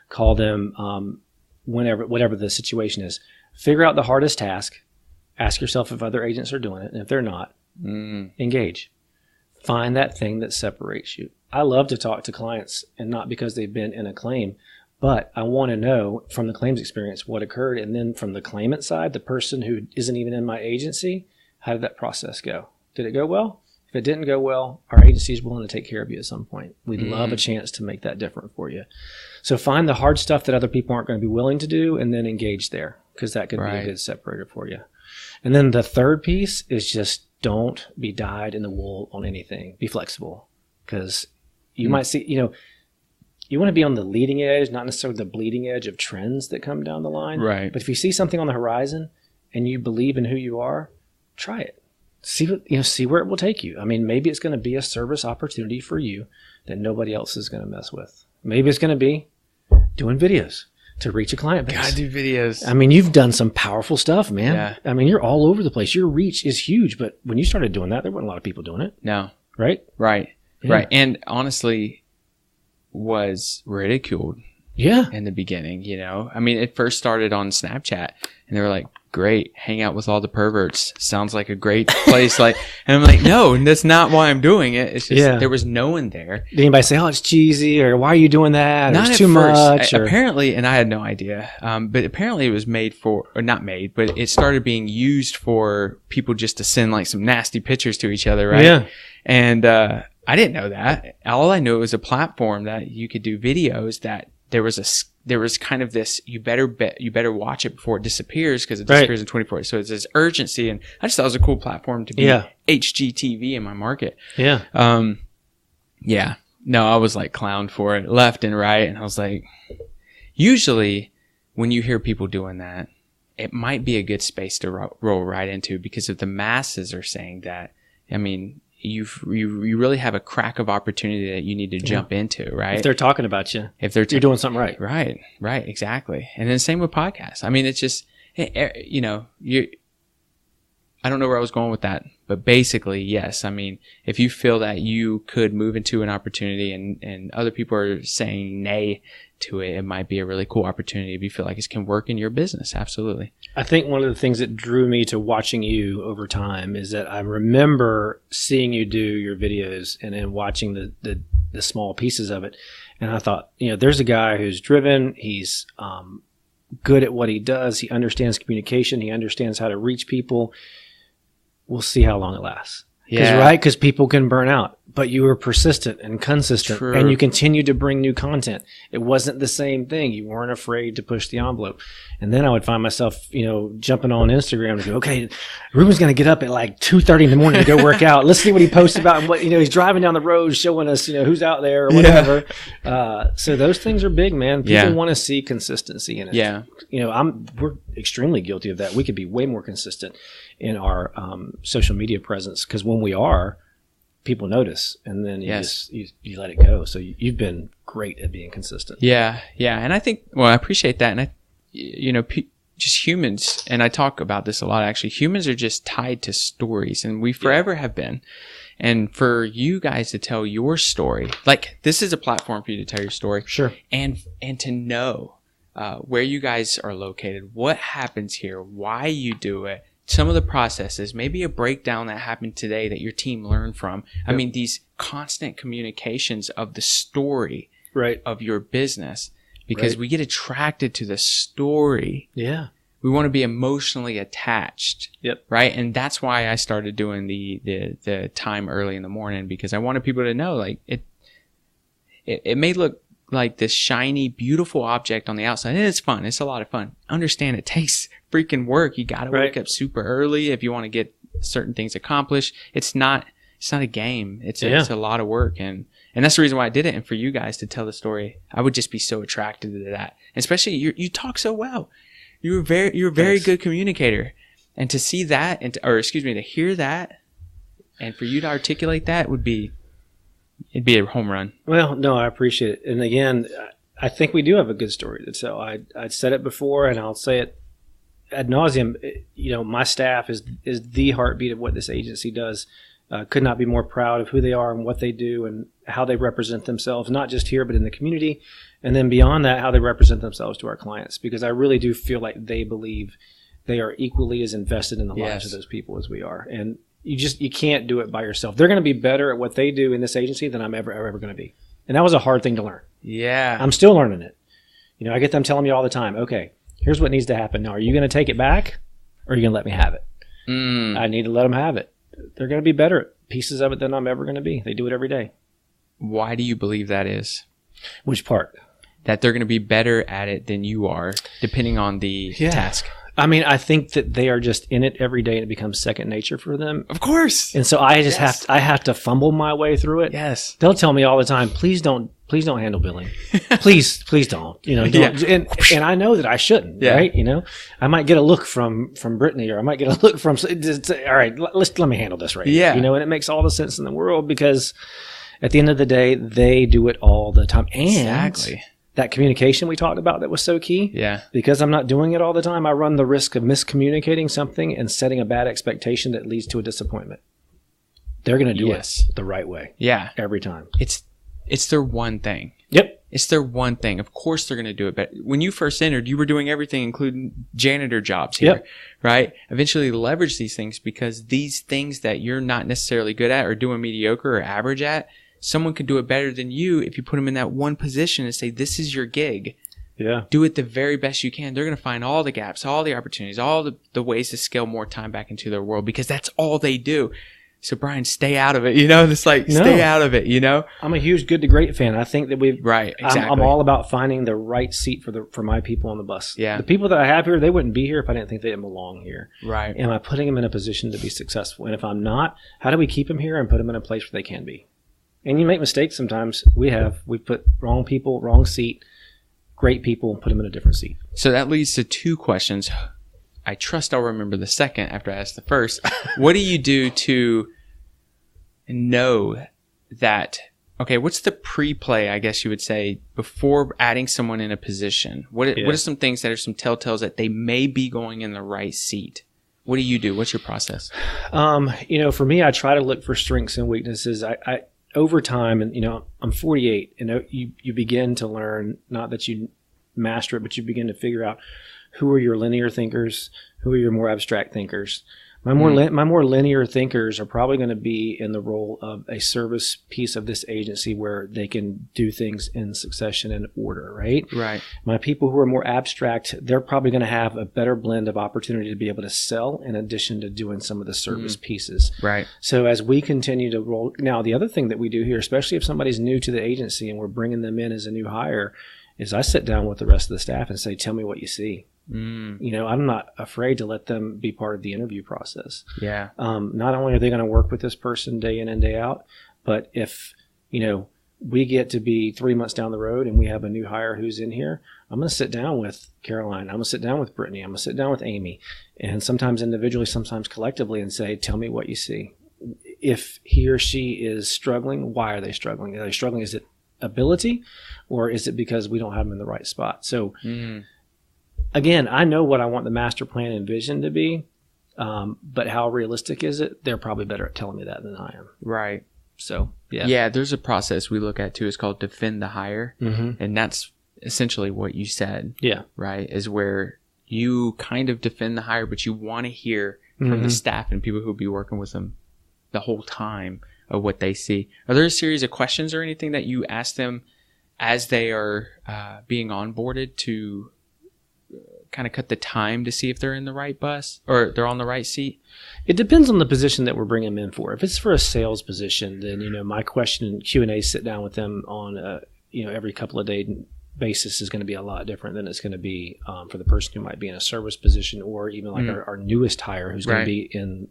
call them whatever the situation is? Figure out the hardest task. Ask yourself if other agents are doing it. And if they're not, engage. Find that thing that separates you. I love to talk to clients, and not because they've been in a claim, but I want to know from the claims experience what occurred. And then from the claimant side, the person who isn't even in my agency, how did that process go? Did it go well? If it didn't go well, our agency is willing to take care of you at some point. We'd love a chance to make that different for you. So find the hard stuff that other people aren't going to be willing to do, and then engage there, because that could be a good separator for you. And then the third piece is just don't be dyed in the wool on anything. Be flexible, because you might see, you want to be on the leading edge, not necessarily the bleeding edge of trends that come down the line. Right. But if you see something on the horizon and you believe in who you are, try it. See where it will take you. I mean, maybe it's going to be a service opportunity for you that nobody else is going to mess with. Maybe it's going to be doing videos to reach a client base. Gotta do videos. I mean, you've done some powerful stuff, man. Yeah. I mean, you're all over the place. Your reach is huge, but when you started doing that, there weren't a lot of people doing it. No. Right? Right. Yeah. Right. And honestly, was ridiculed in the beginning, I mean, it first started on Snapchat, and they were like, great, hang out with all the perverts. Sounds like a great place. And I'm like, no, that's not why I'm doing it. It's just there was no one there. Did anybody say, oh, it's cheesy, or why are you doing that? Not it's too much. Apparently, and I had no idea, but apparently it was made for, or not made, but it started being used for people just to send like some nasty pictures to each other, right? Yeah. And I didn't know that. All I knew it was a platform that you could do videos, that there was kind of this, you better watch it before it disappears, because it disappears in 24 hours. So it's this urgency, and I just thought it was a cool platform to be HGTV in my market. Yeah. No, I was like clowned for it left and right, and I was like, usually when you hear people doing that, it might be a good space to roll right into, because if the masses are saying that, I mean, you really have a crack of opportunity that you need to jump into, right? If they're talking about you, you're doing something right. Right, exactly. And then same with podcasts. I mean, it's just, I don't know where I was going with that, but basically, yes. I mean, if you feel that you could move into an opportunity and other people are saying nay to it, it might be a really cool opportunity if you feel like it can work in your business. Absolutely. I think one of the things that drew me to watching you over time is that I remember seeing you do your videos and then watching the small pieces of it. And I thought, there's a guy who's driven. He's good at what he does. He understands communication. He understands how to reach people. We'll see how long it lasts. Because people can burn out, but you were persistent and consistent. True. And you continued to bring new content. It wasn't the same thing. You weren't afraid to push the envelope. And then I would find myself, jumping on Instagram and go, okay, Ruben's going to get up at like 2:30 in the morning to go work out. Let's see what he posts about, and what, he's driving down the road showing us, who's out there or whatever. So those things are big, man. People want to see consistency in it. Yeah. We're extremely guilty of that. We could be way more consistent in our social media presence, because when we are, people notice, and then you let it go. So you've been great at being consistent. Yeah. And I think, I appreciate that. And just humans, and I talk about this a lot, actually, humans are just tied to stories, and we forever have been. And for you guys to tell your story, like, this is a platform for you to tell your story. Sure. And to know where you guys are located, what happens here, why you do it, some of the processes, maybe a breakdown that happened today that your team learned from. I mean, these constant communications of the story of your business, because we get attracted to the story. Yeah. We want to be emotionally attached. Yep. Right. And that's why I started doing the time early in the morning, because I wanted people to know, like, it may look like this shiny, beautiful object on the outside. And it's fun. It's a lot of fun. Understand it takes freaking work. You got to wake up super early if you want to get certain things accomplished. It's not a game. It's a lot of work. And that's the reason why I did it. And for you guys to tell the story, I would just be so attracted to that. And especially you talk so well. You're a very good communicator. And to see that to hear that and for you to articulate that it'd be a home run. Well, no, I appreciate it. And again, I think we do have a good story to tell. I'd said it before and I'll say it ad nauseum. You know, my staff is the heartbeat of what this agency does. Could not be more proud of who they are and what they do and how they represent themselves, not just here, but in the community. And then beyond that, how they represent themselves to our clients, because I really do feel like they believe they are equally as invested in the lives of those people as we are. And you can't do it by yourself. They're going to be better at what they do in this agency than I'm ever going to be. And that was a hard thing to learn. Yeah. I'm still learning it. You know, I get them telling me all the time, okay, here's what needs to happen. Now, are you going to take it back or are you going to let me have it? I need to let them have it. They're going to be better at pieces of it than I'm ever going to be. They do it every day. Why do you believe that is? Which part? That they're going to be better at it than you are, depending on the task. I mean, I think that they are just in it every day and it becomes second nature for them. Of course. And so I just have to fumble my way through it. Yes. They'll tell me all the time, please don't handle billing. Please don't. You know, don't. And I know that I shouldn't, right? You know, I might get a look from Brittany or I might get a look from, all right, let me handle this right now. You know, and it makes all the sense in the world because at the end of the day, they do it all the time. And that communication we talked about that was so key. Yeah. Because I'm not doing it all the time, I run the risk of miscommunicating something and setting a bad expectation that leads to a disappointment. They're going to do it the right way. Yeah. Every time. It's their one thing. Yep. It's their one thing. Of course they're going to do it. But when you first entered, you were doing everything, including janitor jobs here, right? Eventually leverage these things because these things that you're not necessarily good at or doing mediocre or average at, someone could do it better than you if you put them in that one position and say, this is your gig. Yeah. Do it the very best you can. They're going to find all the gaps, all the opportunities, all the ways to scale more time back into their world because that's all they do. So Bryan, stay out of it. You know, it's like, stay out of it, you know? I'm a huge Good to Great fan. I think that exactly. I'm all about finding the right seat for my people on the bus. Yeah. The people that I have here, they wouldn't be here if I didn't think they didn't belong here. Right. Am I putting them in a position to be successful? And if I'm not, how do we keep them here and put them in a place where they can be? And you make mistakes sometimes. We put wrong people, wrong seat, great people, and put them in a different seat. So that leads to two questions. I trust I'll remember the second after I ask the first. What do you do to know that, okay, what's the pre-play, I guess you would say, before adding someone in a position? What are some things that are some telltales that they may be going in the right seat? What do you do? What's your process? You know, for me, I try to look for strengths and weaknesses. I over time, and you know, I'm 48, and you begin to learn, not that you master it, but you begin to figure out who are your linear thinkers, who are your more abstract thinkers. My more linear thinkers are probably going to be in the role of a service piece of this agency where they can do things in succession and order, right? Right. My people who are more abstract, they're probably going to have a better blend of opportunity to be able to sell in addition to doing some of the service pieces. Right. So as we continue to roll, now the other thing that we do here, especially if somebody's new to the agency and we're bringing them in as a new hire, is I sit down with the rest of the staff and say, tell me what you see. You know, I'm not afraid to let them be part of the interview process. Yeah. Not only are they going to work with this person day in and day out, but if, you know, we get to be 3 months down the road and we have a new hire who's in here, I'm going to sit down with Caroline. I'm going to sit down with Brittany. I'm going to sit down with Amy, and sometimes individually, sometimes collectively, and say, tell me what you see. If he or she is struggling, why are they struggling? Are they struggling? Is it ability, or is it because we don't have them in the right spot? So again, I know what I want the master plan and vision to be, but how realistic is it? They're probably better at telling me that than I am. Right. So, yeah. Yeah, there's a process we look at, too. It's called defend the hire. And that's essentially what you said. Yeah. Right? Is where you kind of defend the hire, but you want to hear from the staff and people who will be working with them the whole time of what they see. Are there a series of questions or anything that you ask them as they are being onboarded to kind of cut the time to see if they're in the right bus or they're on the right seat? It depends on the position that we're bringing them in for. If it's for a sales position, then, you know, my question Q&A sit down with them on, every couple of day basis is going to be a lot different than it's going to be for the person who might be in a service position, or even like our newest hire who's going to be in,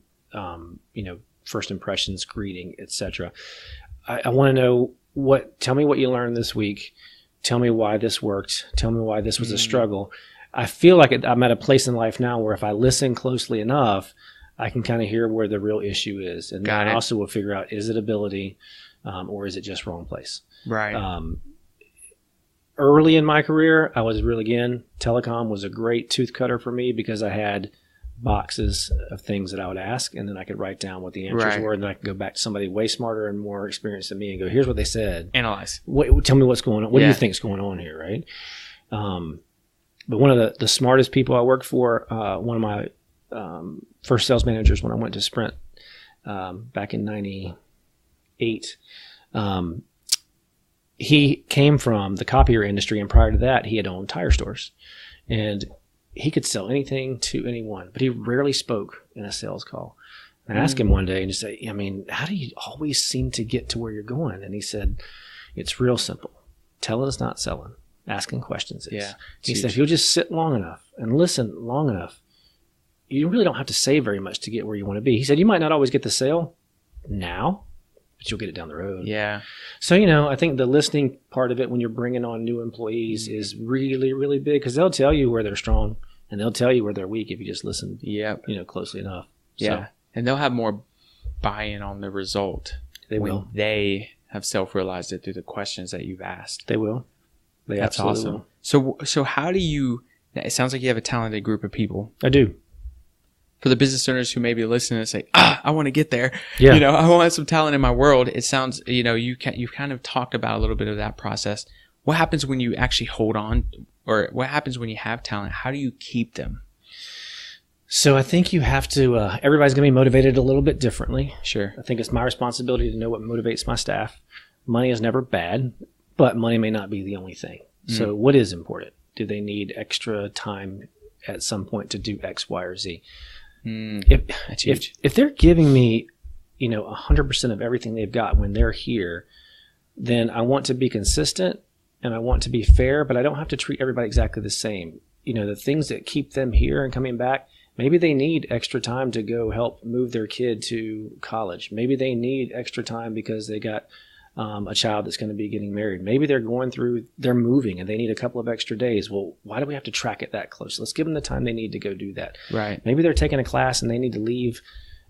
first impressions, greeting, etc. I want to know tell me what you learned this week. Tell me why this worked. Tell me why this was a struggle. I feel like I'm at a place in life now where if I listen closely enough, I can kind of hear where the real issue is. And then I also will figure out, is it ability or is it just wrong place? Right. Early in my career, I was telecom was a great tooth cutter for me because I had boxes of things that I would ask, and then I could write down what the answers were, and then I could go back to somebody way smarter and more experienced than me and go, here's what they said. Analyze. Tell me what's going on. What do you think is going on here, right? But one of the smartest people I worked for, one of my first sales managers when I went to Sprint back in 98, he came from the copier industry, and prior to that, he had owned tire stores. And he could sell anything to anyone, but he rarely spoke in a sales call. I asked him one day and just say, how do you always seem to get to where you're going? And he said, it's real simple. Telling is not selling. Asking questions is. Yeah, he said, if you'll just sit long enough and listen long enough, you really don't have to say very much to get where you want to be. He said, you might not always get the sale now, but you'll get it down the road. Yeah. So, I think the listening part of it when you're bringing on new employees is really, really big, because they'll tell you where they're strong and they'll tell you where they're weak if you just listen, closely enough. Yeah. So, and they'll have more buy-in on the result. They will. They have self-realized it through the questions that you've asked. They will. That's awesome. Will. So how do you, it sounds like you have a talented group of people. I do. For the business owners who may be listening and say, I want to get there. Yeah. I want some talent in my world. It sounds, you've kind of talked about a little bit of that process. What happens when you actually hold on, or what happens when you have talent? How do you keep them? So I think you have to, everybody's going to be motivated a little bit differently. Sure. I think it's my responsibility to know what motivates my staff. Money is never bad, but money may not be the only thing. So what is important? Do they need extra time at some point to do X, Y, or Z? If they're giving me, 100% of everything they've got when they're here, then I want to be consistent and I want to be fair, but I don't have to treat everybody exactly the same. The things that keep them here and coming back, maybe they need extra time to go help move their kid to college. Maybe they need extra time because they got a child that's going to be getting married. Maybe they're moving and they need a couple of extra days. Well, why do we have to track it that close? Let's give them the time they need to go do that. Right. Maybe they're taking a class and they need to leave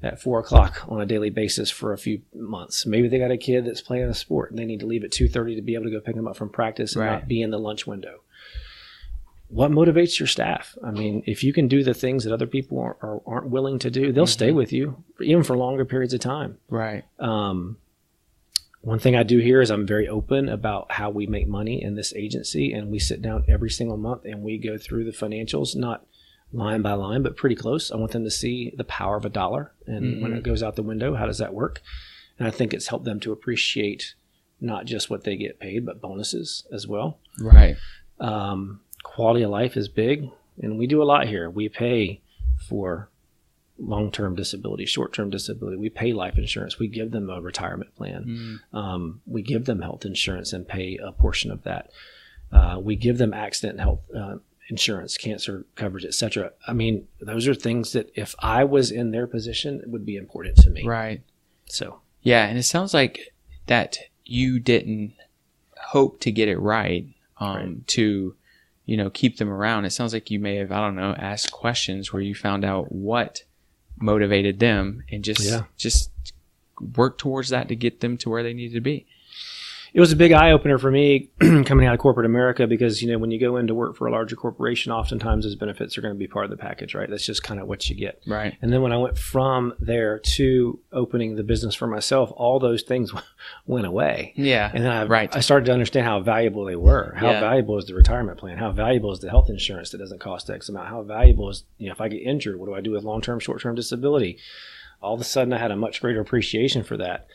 at 4:00 on a daily basis for a few months. Maybe they got a kid that's playing a sport and they need to leave at 2:30 to be able to go pick them up from practice and not be in the lunch window. What motivates your staff? If you can do the things that other people aren't willing to do, they'll stay with you even for longer periods of time. Right. One thing I do here is I'm very open about how we make money in this agency, and we sit down every single month and we go through the financials, not line by line, but pretty close. I want them to see the power of a dollar, and when it goes out the window, how does that work? And I think it's helped them to appreciate not just what they get paid, but bonuses as well. Right. Quality of life is big, and we do a lot here. We pay for long-term disability, short-term disability. We pay life insurance. We give them a retirement plan. We give them health insurance and pay a portion of that. We give them accident and health insurance, cancer coverage, etc. Those are things that if I was in their position, it would be important to me. Right. So. Yeah, and it sounds like that you didn't hope to get it right, to, keep them around. It sounds like you may have, asked questions where you found out what motivated them and just work towards that to get them to where they needed to be. It was a big eye opener for me coming out of corporate America because, when you go in to work for a larger corporation, oftentimes those benefits are going to be part of the package, right? That's just kind of what you get. Right. And then when I went from there to opening the business for myself, all those things went away. Yeah. And then I started to understand how valuable they were. How valuable is the retirement plan? How valuable is the health insurance that doesn't cost X amount? How valuable is, if I get injured, what do I do with long-term, short-term disability? All of a sudden I had a much greater appreciation for that.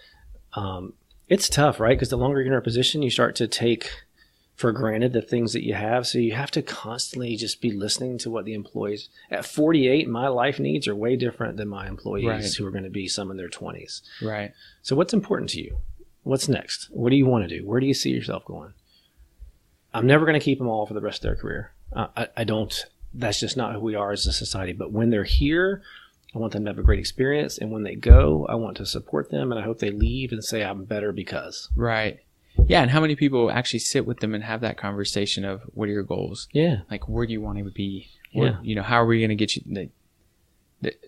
It's tough, right? Because the longer you're in a position, you start to take for granted the things that you have. So you have to constantly just be listening to what the employees. At 48, my life needs are way different than my employees who are going to be some in their 20s. Right. So what's important to you? What's next? What do you want to do? Where do you see yourself going? I'm never going to keep them all for the rest of their career. I don't. That's just not who we are as a society. But when they're here, I want them to have a great experience. And when they go, I want to support them. And I hope they leave and say, I'm better because. Right. Yeah. And how many people actually sit with them and have that conversation of what are your goals? Yeah. Like, where do you want to be? Yeah. How are we going to get you?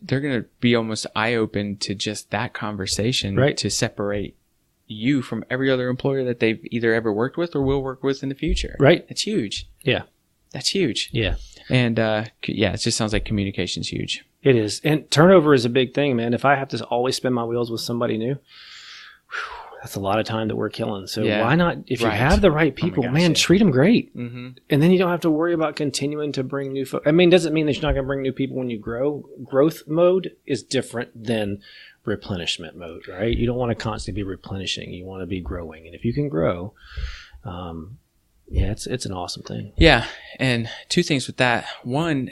They're going to be almost eye-open to just that conversation, right, to separate you from every other employer that they've either ever worked with or will work with in the future. Right. That's huge. Yeah. That's huge. Yeah. And it just sounds like communication's huge. It is. And turnover is a big thing, man. If I have to always spin my wheels with somebody new, that's a lot of time that we're killing. So why not, if you have the right people, treat them great. Mm-hmm. And then you don't have to worry about continuing to bring new folks. I mean, doesn't mean that you're not going to bring new people when you grow. Growth mode is different than replenishment mode, right? You don't want to constantly be replenishing. You want to be growing. And if you can grow, it's an awesome thing. Yeah. And two things with that. One,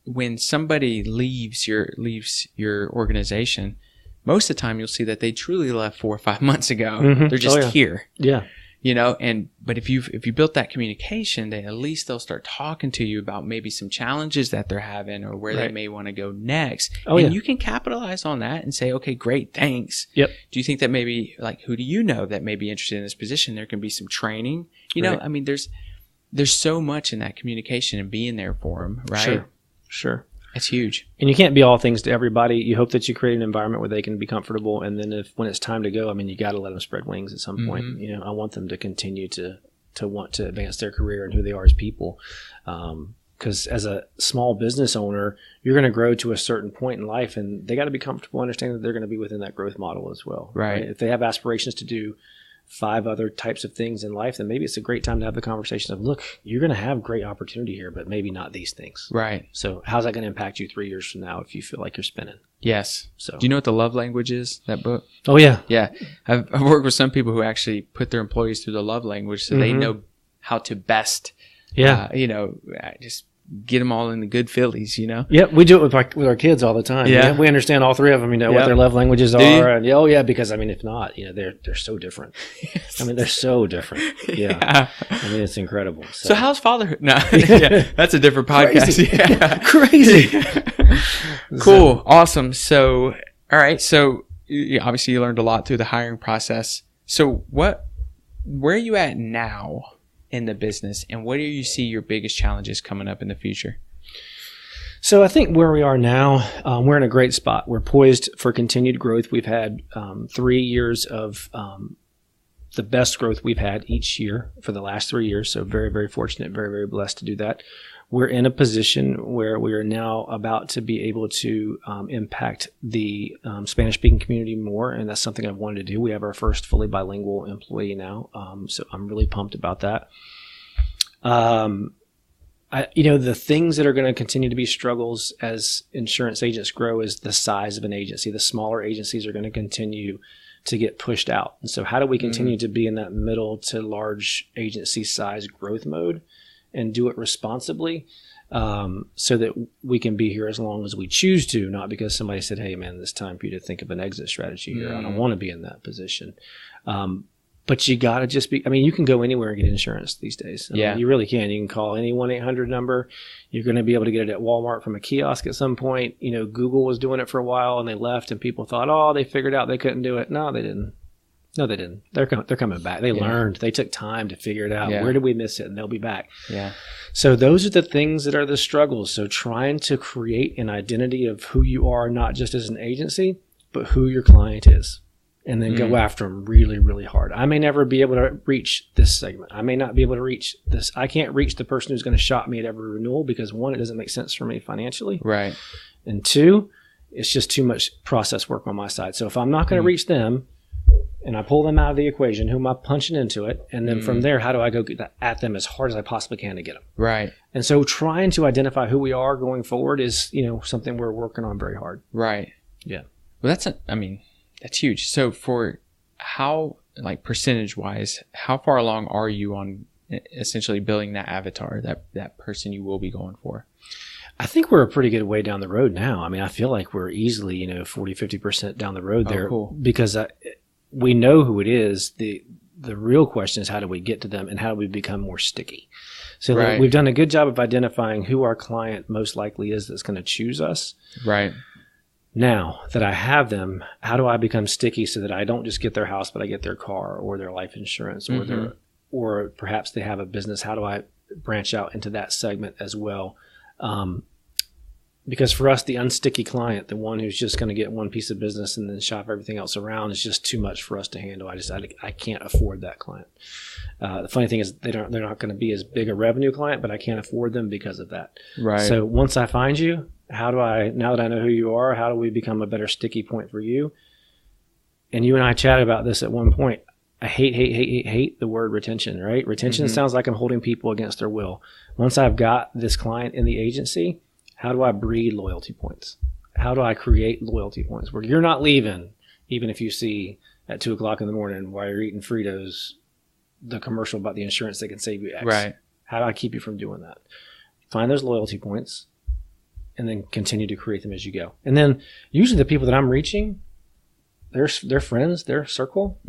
when somebody leaves your organization, most of the time you'll see that they truly left 4 or 5 months ago. Mm-hmm. They're just here. Yeah. But if you built that communication, then at least they'll start talking to you about maybe some challenges that they're having or where they may want to go next. And you can capitalize on that and say, okay, great, thanks. Yep. Do you think that maybe, like, who do you know that may be interested in this position? There can be some training. I mean, there's so much in that communication and being there for them, right? Sure. It's huge. And you can't be all things to everybody. You hope that you create an environment where they can be comfortable. And then when it's time to go, I mean, you got to let them spread wings at some point. I want them to continue to want to advance their career and who they are as people. Because as a small business owner, you're going to grow to a certain point in life, and they got to be comfortable understanding that they're going to be within that growth model as well. Right. If they have aspirations to do 5 other types of things in life, then maybe it's a great time to have the conversation of, look, you're going to have great opportunity here, but maybe not these things. Right. So how's that going to impact you 3 years from now if you feel like you're spinning? Yes. So do you know what the love language is, that book? Oh, yeah. Yeah. I've worked with some people who actually put their employees through the love language so they know how to best, just get them all in the good feelings, Yeah, we do it with our kids all the time. Yeah. We understand all 3 of them, what their love languages are. And because, I mean, if not, they're so different. Yes. I mean, they're so different. Yeah. I mean, it's incredible. So how's fatherhood? No, that's a different podcast. Crazy. Cool. Awesome. So, all right. So obviously you learned a lot through the hiring process. So where are you at now in the business, and what do you see your biggest challenges coming up in the future? So I think where we are now, we're in a great spot. We're poised for continued growth. We've had 3 years of the best growth we've had each year for the last 3 years. So very, very fortunate, very, very blessed to do that. We're in a position where we are now about to be able to impact the Spanish-speaking community more, and that's something I've wanted to do. We have our first fully bilingual employee now, so I'm really pumped about that. The things that are going to continue to be struggles as insurance agents grow is the size of an agency. The smaller agencies are going to continue to get pushed out. And so how do we continue to be in that middle to large agency size growth mode and do it responsibly, so that we can be here as long as we choose to, not because somebody said, hey, man, it's time for you to think of an exit strategy here. I don't want to be in that position. But you got to just be, I mean, you can go anywhere and get insurance these days. I mean, you really can. You can call any 1-800 number. You're going to be able to get it at Walmart from a kiosk at some point. Google was doing it for a while and they left, and people thought, they figured out they couldn't do it. No, they didn't. They're coming back. They learned. They took time to figure it out. Yeah. Where did we miss it? And they'll be back. Yeah. So those are the things that are the struggles. So trying to create an identity of who you are, not just as an agency, but who your client is. And then go after them really, really hard. I may never be able to reach this segment. I may not be able to reach this. I can't reach the person who's going to shop me at every renewal because, 1, it doesn't make sense for me financially. Right. And 2, it's just too much process work on my side. So if I'm not going to reach them and I pull them out of the equation, who am I punching into it? And then from there, how do I go get at them as hard as I possibly can to get them? Right. And so trying to identify who we are going forward is, something we're working on very hard. Right. Yeah. Well, that's huge. So for how, like, percentage wise, how far along are you on essentially building that avatar, that person you will be going for? I think we're a pretty good way down the road now. I mean, I feel like we're easily, 40, 50% down the road there. Cool. Because we know who it is. The The real question is, how do we get to them and how do we become more sticky? So Right. we've done a good job of identifying who our client most likely is that's going to choose us. Right. Now that I have them, how do I become sticky so that I don't just get their house, but I get their car or their life insurance or or perhaps they have a business? How do I branch out into that segment as well? Because for us, the unsticky client, the one who's just going to get one piece of business and then shop everything else around, is just too much for us to handle. I can't afford that client. The funny thing is they're not going to be as big a revenue client, but I can't afford them because of that. Right. So once I find you, now that I know who you are, how do we become a better sticky point for you? And you and I chatted about this at one point. I hate the word retention, right? Retention sounds like I'm holding people against their will. Once I've got this client in the agency, how do I breed loyalty points? How do I create loyalty points where you're not leaving, even if you see at 2:00 in the morning while you're eating Fritos the commercial about the insurance that can save you X? Right. How do I keep you from doing that? Find those loyalty points and then continue to create them as you go. And then usually the people that I'm reaching, their friends, their circle,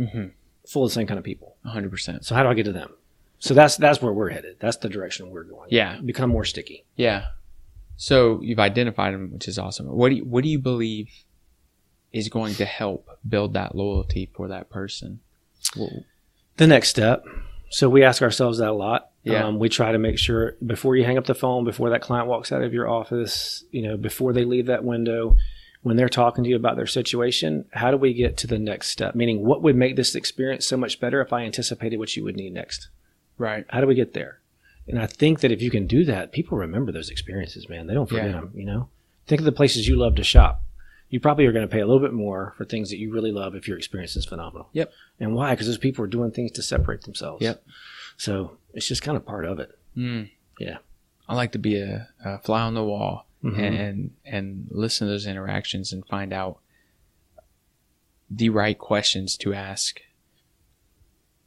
full of the same kind of people. 100%. So how do I get to them? So that's where we're headed. That's the direction we're going. Yeah. Become more sticky. Yeah. So you've identified them, which is awesome. What do you believe is going to help build that loyalty for that person? The next step. So we ask ourselves that a lot. Yeah. We try to make sure before you hang up the phone, before that client walks out of your office, before they leave that window, when they're talking to you about their situation, how do we get to the next step? Meaning, what would make this experience so much better if I anticipated what you would need next? Right. How do we get there? And I think that if you can do that, people remember those experiences, man. They don't forget them, Think of the places you love to shop. You probably are going to pay a little bit more for things that you really love if your experience is phenomenal. Yep. And why? Because those people are doing things to separate themselves. Yep. So it's just kind of part of it. Yeah. I like to be a fly on the wall and listen to those interactions and find out the right questions to ask.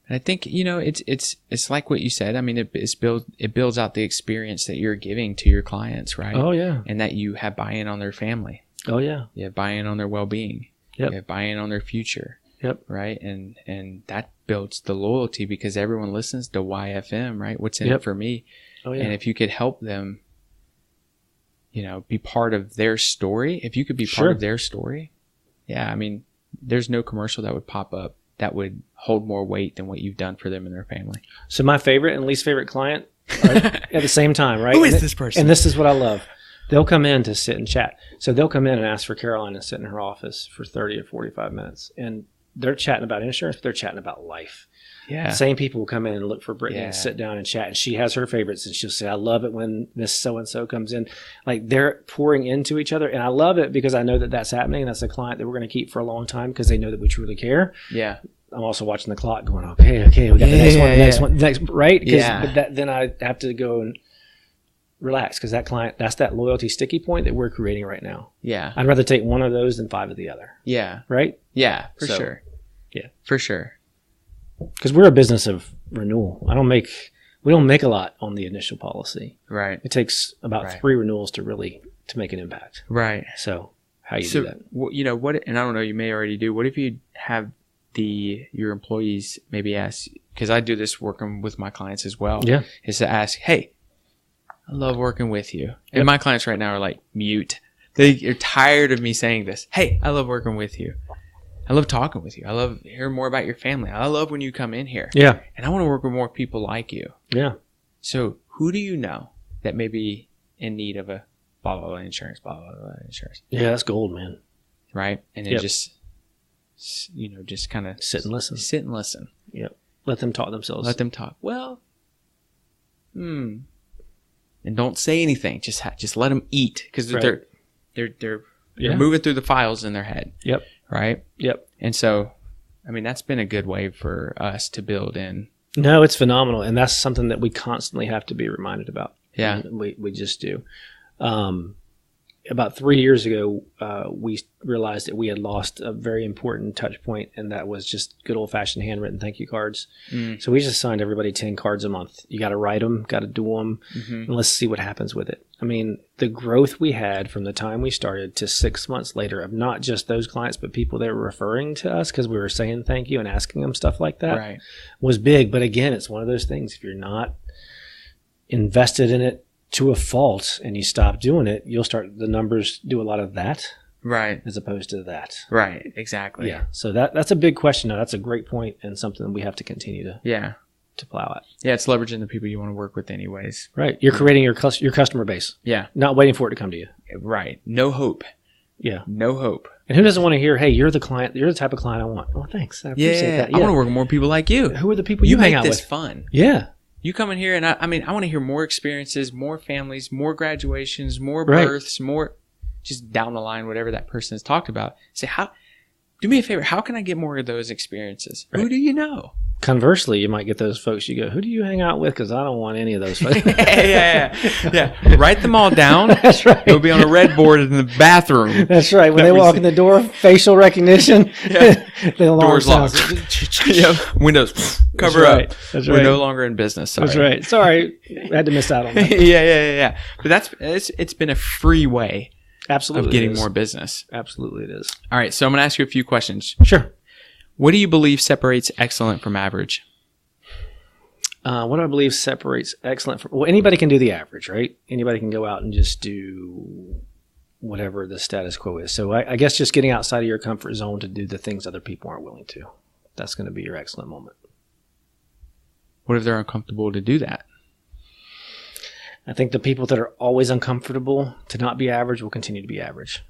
And I think, it's like what you said. I mean, it builds out the experience that you're giving to your clients, right? Oh, yeah. And that you have buy-in on their family. Oh, yeah. You have buy-in on their well-being. Yep. You have buy-in on their future. Yep. Right. And that builds the loyalty because everyone listens to YFM, right? What's in it for me? Oh, yeah. And if you could help them, be part of their story, if you could be part of their story. Yeah. I mean, there's no commercial that would pop up that would hold more weight than what you've done for them and their family. So my favorite and least favorite client are at the same time, right? Who is this person? And this is what I love. They'll come in to sit and chat. So they'll come in and ask for Caroline to sit in her office for 30 or 45 minutes. And they're chatting about insurance, but they're chatting about life. Yeah. The same people will come in and look for Brittany and sit down and chat. And she has her favorites. And she'll say, I love it when Miss So-and-so comes in. Like they're pouring into each other. And I love it because I know that that's happening. That's a client that we're going to keep for a long time because they know that we truly care. Yeah. I'm also watching the clock going, okay, we got the next one, right? Because then I have to go and relax because that client, that's that loyalty sticky point that we're creating right now. Yeah. I'd rather take one of those than 5 of the other. Yeah. Right? Yeah, for sure. Yeah. For sure. Because we're a business of renewal. We don't make a lot on the initial policy. Right. It takes about 3 renewals to make an impact. Right. So how you do that? What, and I don't know, you may already do. What if you have your employees maybe ask, because I do this working with my clients as well. Yeah. Is to ask, hey, I love working with you. And my clients right now are like mute. They're tired of me saying this. Hey, I love working with you. I love talking with you. I love hearing more about your family. I love when you come in here. Yeah. And I want to work with more people like you. Yeah. So who do you know that may be in need of a blah, blah, blah insurance, blah, blah, blah insurance? Yeah, that's gold, man. Right? And then just kind of sit and listen. Yep. Let them talk themselves. Let them talk. Well, and don't say anything. Just let them eat because they're moving through the files in their head. Yep. Right. Yep. And so, I mean, that's been a good way for us to build in. No, it's phenomenal, and that's something that we constantly have to be reminded about. Yeah. We just do. And about 3 years ago, we realized that we had lost a very important touch point, and that was just good old-fashioned handwritten thank you cards. So we just signed everybody 10 cards a month. You got to write them, got to do them, and let's see what happens with it. I mean, the growth we had from the time we started to 6 months later of not just those clients, but people that were referring to us because we were saying thank you and asking them stuff like that was big. But again, it's one of those things. If you're not invested in it to a fault and you stop doing it, you'll start, the numbers do a lot of that. Right. As opposed to that. Right. Exactly. Yeah. So that's a big question. Now, that's a great point and something we have to continue to plow at. Yeah. It's leveraging the people you want to work with anyways. Right. You're creating your customer base. Yeah. Not waiting for it to come to you. Right. No hope. Yeah. No hope. And who doesn't want to hear, hey, you're the client, you're the type of client I want. Oh, thanks. I appreciate that. I want to work with more people like you. Who are the people you hang out with? You make this fun. Yeah. You come in here and I want to hear more experiences, more families, more graduations, more births, more just down the line, whatever that person has talked about. Say, do me a favor. How can I get more of those experiences? Right. Who do you know? Conversely, you might get those folks you go, who do you hang out with? Because I don't want any of those folks. Yeah. Write them all down. That's right. It'll be on a red board in the bathroom. That's right. When they walk in the door, facial recognition. The alarm doors locked. Windows cover up. That's We're no longer in business. Sorry. That's right. Sorry. I had to miss out on that. Yeah. But it's been a free way. Absolutely. Of getting more business. Absolutely it is. All right. So I'm going to ask you a few questions. Sure. What do you believe separates excellent from average? What do I believe separates excellent from... Well, anybody can do the average, right? Anybody can go out and just do whatever the status quo is. So I guess just getting outside of your comfort zone to do the things other people aren't willing to. That's going to be your excellent moment. What if they're uncomfortable to do that? I think the people that are always uncomfortable to not be average will continue to be average.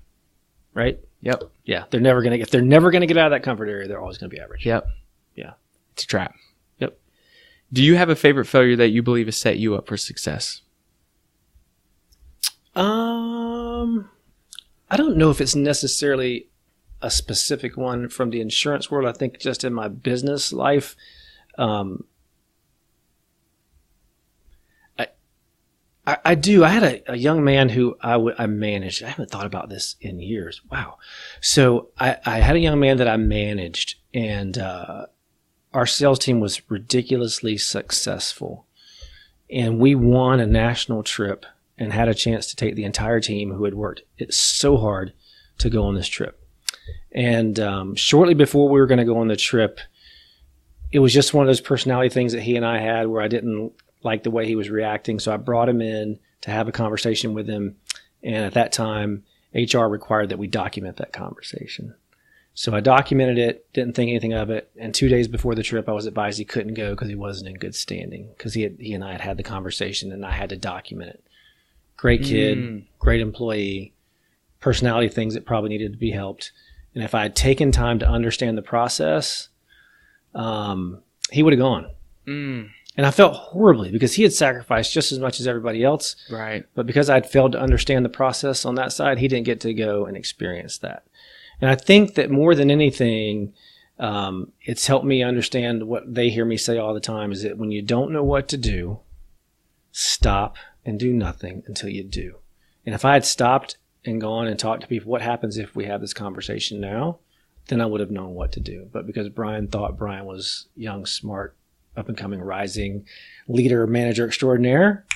Right? Yep. Yeah. If they're never going to get out of that comfort area, they're always going to be average. Yep. Yeah. It's a trap. Yep. Do you have a favorite failure that you believe has set you up for success? I don't know if it's necessarily a specific one from the insurance world. I think just in my business life, I do. I had a young man who I managed. I haven't thought about this in years. Wow. So I had a young man that I managed, and our sales team was ridiculously successful. And we won a national trip and had a chance to take the entire team who had worked so hard to go on this trip. And shortly before we were going to go on the trip, it was just one of those personality things that he and I had where I didn't like the way he was reacting. So I brought him in to have a conversation with him. And at that time, HR required that we document that conversation. So I documented it, didn't think anything of it. And 2 days before the trip, I was advised he couldn't go because he wasn't in good standing because he and I had the conversation and I had to document it. Great kid, great employee, personality things that probably needed to be helped. And if I had taken time to understand the process, he would have gone. And I felt horribly because he had sacrificed just as much as everybody else. Right. But because I'd failed to understand the process on that side, he didn't get to go and experience that. And I think that more than anything, it's helped me understand what they hear me say all the time is that when you don't know what to do, stop and do nothing until you do. And if I had stopped and gone and talked to people, what happens if we have this conversation now? Then I would have known what to do. But because Bryan thought Bryan was young, smart, up-and-coming, rising leader, manager extraordinaire,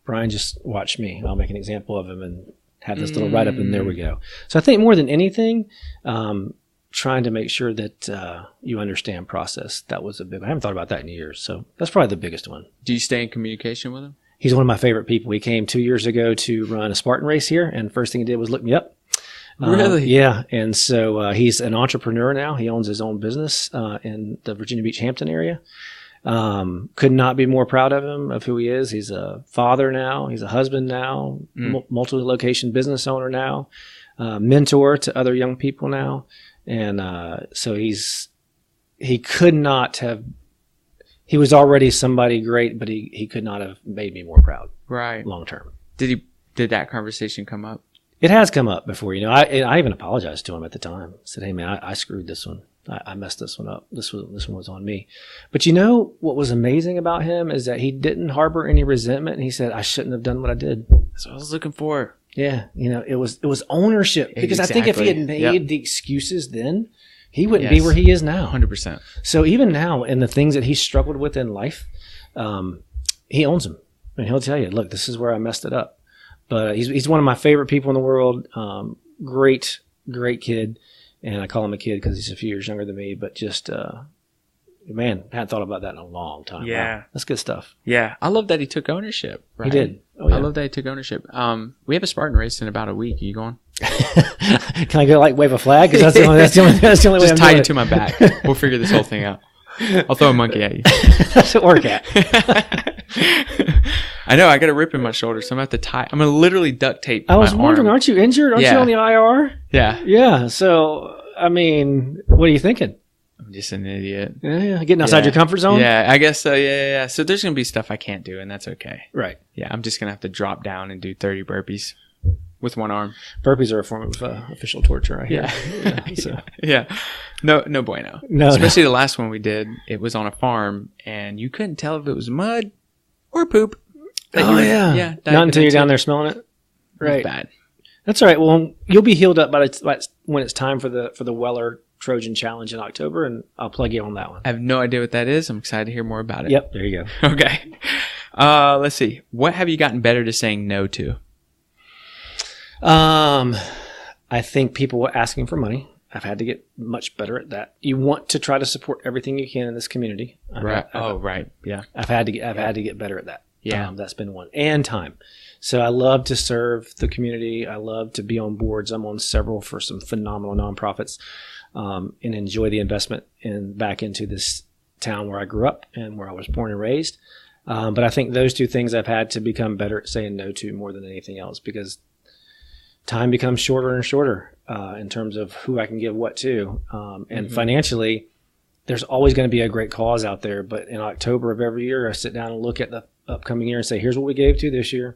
Bryan just watched me. I'll make an example of him and have this little write-up, and there we go. So I think more than anything, trying to make sure that you understand process, that was a big one. I haven't thought about that in years, so that's probably the biggest one. Do you stay in communication with him? He's one of my favorite people. He came 2 years ago to run a Spartan race here, and first thing he did was look me up. Really? Yeah. And so he's an entrepreneur now. He owns his own business in the Virginia Beach, Hampton area. Could not be more proud of him, of who he is. He's a father now. He's a husband now, multi-location business owner now, mentor to other young people now. And so he could not have, he was already somebody great, but he could not have made me more proud. Right. Long term. Did that conversation come up? It has come up before. I even apologized to him at the time. I said, hey man, I screwed this one. I messed this one up. This one was on me. But what was amazing about him is that he didn't harbor any resentment. And he said, I shouldn't have done what I did. That's what I was looking for. Yeah. It was ownership, because I think if he had made the excuses then, he wouldn't be where he is now. 100%. So even now, in the things that he struggled with in life, he owns them. And he'll tell you, look, this is where I messed it up. But he's one of my favorite people in the world. Great kid. And I call him a kid because he's a few years younger than me. But just, man, I hadn't thought about that in a long time. Yeah. Wow, that's good stuff. Yeah. I love that he took ownership. Right? He did. Oh, yeah. I love that he took ownership. We have a Spartan race in about a week. Are you going? Can I go wave a flag? Because that's the only way Just I'm tie doing you it. to my back. We'll figure this whole thing out. I'll throw a monkey at you. That's what work at. I know. I got a rip in my shoulder, so I'm going to have to tie. I'm going to literally duct tape I was my wondering, arm. aren't you injured? Aren't you on the IR? Yeah. Yeah. So, I mean, what are you thinking? I'm just an idiot. Yeah. Getting outside your comfort zone? Yeah, I guess so. Yeah. So there's going to be stuff I can't do, and that's okay. Right. Yeah, I'm just going to have to drop down and do 30 burpees with one arm. Burpees are a form of official torture, I hear. Yeah. No bueno. No, especially the last one we did. It was on a farm, and you couldn't tell if it was mud or poop. Yeah. Not until you're down there smelling it. Right. It's bad. That's all right. Well, you'll be healed up by when it's time for the Weller Trojan Challenge in October, and I'll plug you on that one. I have no idea what that is. I'm excited to hear more about it. Yep. There you go. Okay. Let's see. What have you gotten better to saying no to? I think people were asking for money. I've had to get much better at that. You want to try to support everything you can in this community. Right. Right. Yeah. I've had to get better at that. Yeah. That's been one. And time. So I love to serve the community. I love to be on boards. I'm on several for some phenomenal nonprofits, and enjoy the investment back into this town where I grew up and where I was born and raised. But I think those two things I've had to become better at saying no to more than anything else, because time becomes shorter and shorter in terms of who I can give what to. And financially, there's always going to be a great cause out there. But in October of every year, I sit down and look at the upcoming year and say, here's what we gave to this year.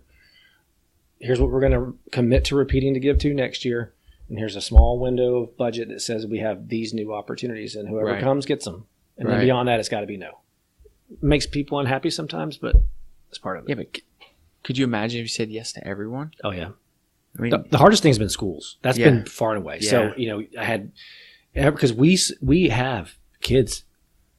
Here's what we're going to commit to repeating to give to next year. And here's a small window of budget that says we have these new opportunities, and whoever comes gets them. And then beyond that, it's got to be no. It makes people unhappy sometimes, but it's part of it. Yeah, but could you imagine if you said yes to everyone? Oh, yeah. I mean, the hardest thing has been schools. That's been far and away. Yeah. So, I had, because we have kids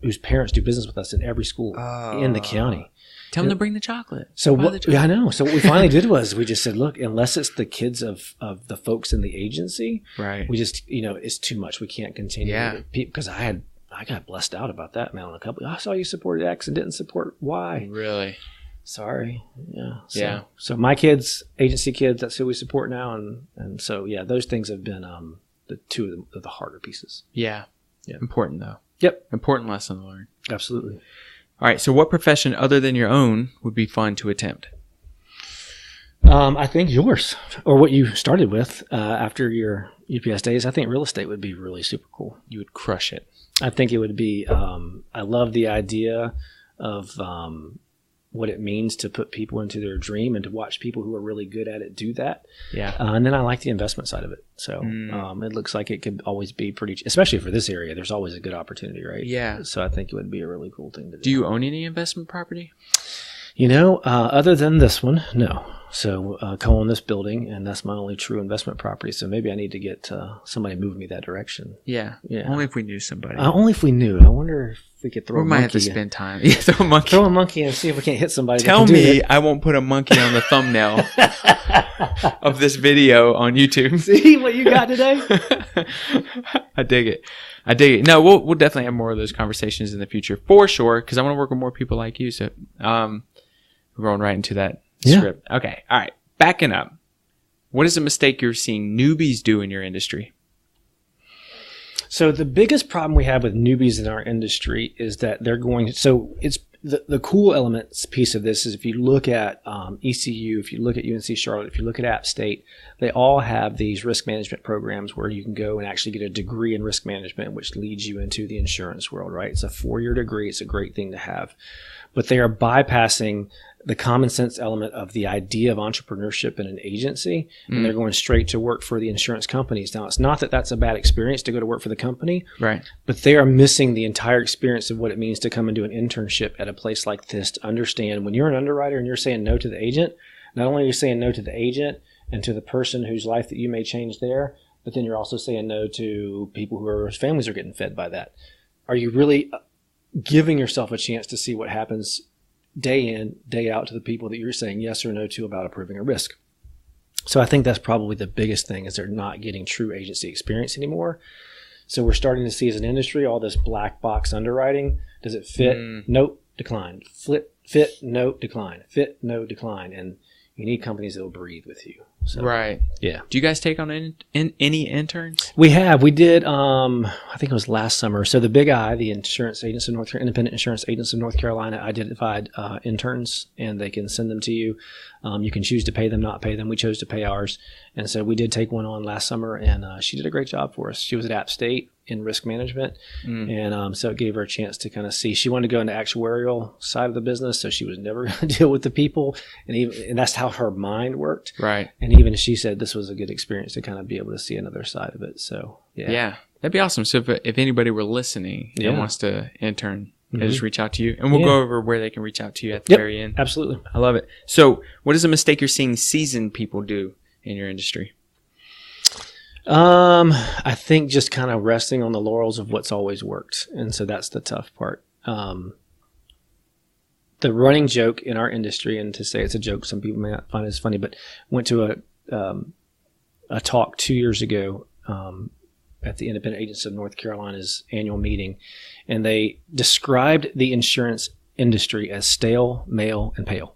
whose parents do business with us in every school in the county. Tell them to bring the chocolate. So I know. So what we finally did was we just said, look, unless it's the kids of the folks in the agency, right? We just, it's too much. We can't continue. Yeah. Because I got blessed out about that, man. On a couple, I saw you supported X and didn't support Y. Really? Sorry. Yeah. So, So my kids, agency kids, that's who we support now, and so those things have been the two of the harder pieces. Yeah. Important though. Yep. Important lesson to learn. Absolutely. All right. So what profession other than your own would be fun to attempt? I think yours, or what you started with after your UPS days. I think real estate would be really super cool. You would crush it. I think it would be, I love the idea of what it means to put people into their dream and to watch people who are really good at it do that. Yeah. And then I like the investment side of it. So it looks like it could always be pretty, especially for this area, there's always a good opportunity, right? Yeah. So I think it would be a really cool thing to do. Do you own any investment property? Other than this one, no. So co-own this building, and that's my only true investment property. So maybe I need to get somebody to move me that direction. Yeah. Only if we knew somebody. Only if we knew. I wonder if we could throw a monkey. We might have to spend time. Yeah, throw a monkey. Throw a monkey and see if we can't hit somebody. Tell me I won't put a monkey on the thumbnail of this video on YouTube. See what you got today? I dig it. No, we'll definitely have more of those conversations in the future for sure, because I want to work with more people like you. So we're going right into that script. Okay. All right. Backing up. What is a mistake you're seeing newbies do in your industry? So the biggest problem we have with newbies in our industry is that they're going. So it's the cool elements piece of this is if you look at ECU, if you look at UNC Charlotte, if you look at App State, they all have these risk management programs where you can go and actually get a degree in risk management, which leads you into the insurance world, right? It's a 4-year degree. It's a great thing to have. But they are bypassing the common sense element of the idea of entrepreneurship in an agency, and they're going straight to work for the insurance companies. Now, it's not that that's a bad experience to go to work for the company, right? But they are missing the entire experience of what it means to come and do an internship at a place like this, to understand when you're an underwriter and you're saying no to the agent, not only are you saying no to the agent, and to the person whose life that you may change there, but then you're also saying no to people whose families are getting fed by that. Are you really giving yourself a chance to see what happens day in, day out to the people that you're saying yes or no to about approving a risk? So I think that's probably the biggest thing, is they're not getting true agency experience anymore. So we're starting to see as an industry all this black box underwriting. Does it fit? Nope, decline. Fit, nope, decline. Fit, no, decline. And you need companies that will breathe with you. So, right. Yeah. Do you guys take on any interns? We have. We did, I think it was last summer. So the Big I, the insurance agents of independent insurance agents of North Carolina, identified interns, and they can send them to you. You can choose to pay them, not pay them. We chose to pay ours. And so we did take one on last summer, and she did a great job for us. She was at App State in risk management. And so it gave her a chance to kind of see. She wanted to go into actuarial side of the business, so she was never going to deal with the people. And that's how her mind worked. Right. And even she said this was a good experience to kind of be able to see another side of it. So, yeah. Yeah. That'd be awesome. So if anybody were listening and wants to intern, just reach out to you. And we'll go over where they can reach out to you at the very end. Absolutely. I love it. So what is a mistake you're seeing seasoned people do in your industry? I think just kind of resting on the laurels of what's always worked. And so that's the tough part. The running joke in our industry, and to say it's a joke, some people may not find it as funny, but went to a talk 2 years ago at the Independent Agents of North Carolina's annual meeting, and they described the insurance industry as stale, male, and pale.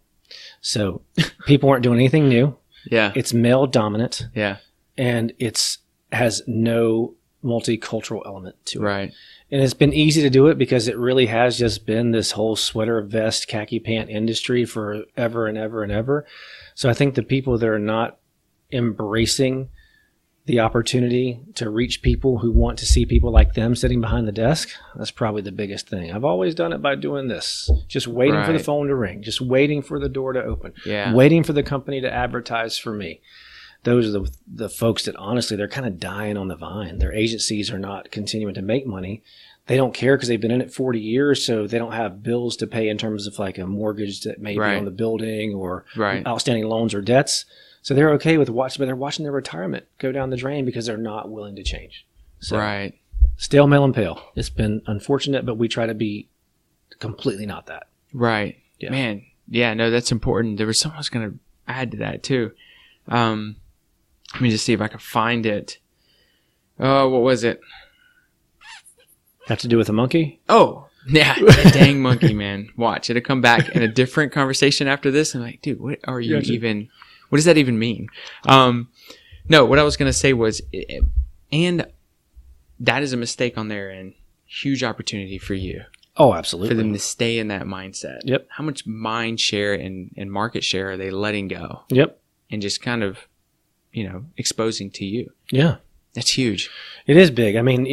So people weren't doing anything new. Yeah. It's male dominant. Yeah. And has no multicultural element to it. Right. And it's been easy to do it because it really has just been this whole sweater, vest, khaki pant industry for ever and ever and ever. So I think the people that are not embracing the opportunity to reach people who want to see people like them sitting behind the desk, that's probably the biggest thing. I've always done it by doing this, just waiting for the phone to ring, just waiting for the door to open, waiting for the company to advertise for me. Those are the folks that honestly, they're kind of dying on the vine. Their agencies are not continuing to make money. They don't care because they've been in it 40 years, so they don't have bills to pay in terms of like a mortgage that may be on the building or outstanding loans or debts. So they're okay with watching their retirement go down the drain because they're not willing to change. So, stale, male, and pale. It's been unfortunate, but we try to be completely not that. Right. Yeah. Man. Yeah, no, that's important. There was something I was going to add to that too. Let me just see if I can find it. Oh, what was it? Have to do with a monkey? Oh, yeah. Dang monkey, man. Watch. It'll come back in a different conversation after this. I'm like, dude, what are you even... What does that even mean? No, what I was going to say was, and that is a mistake on their end. Huge opportunity for you. Oh, absolutely. For them to stay in that mindset. Yep. How much mind share and market share are they letting go? Yep. And just kind of, exposing to you. Yeah. That's huge. It is big. I mean,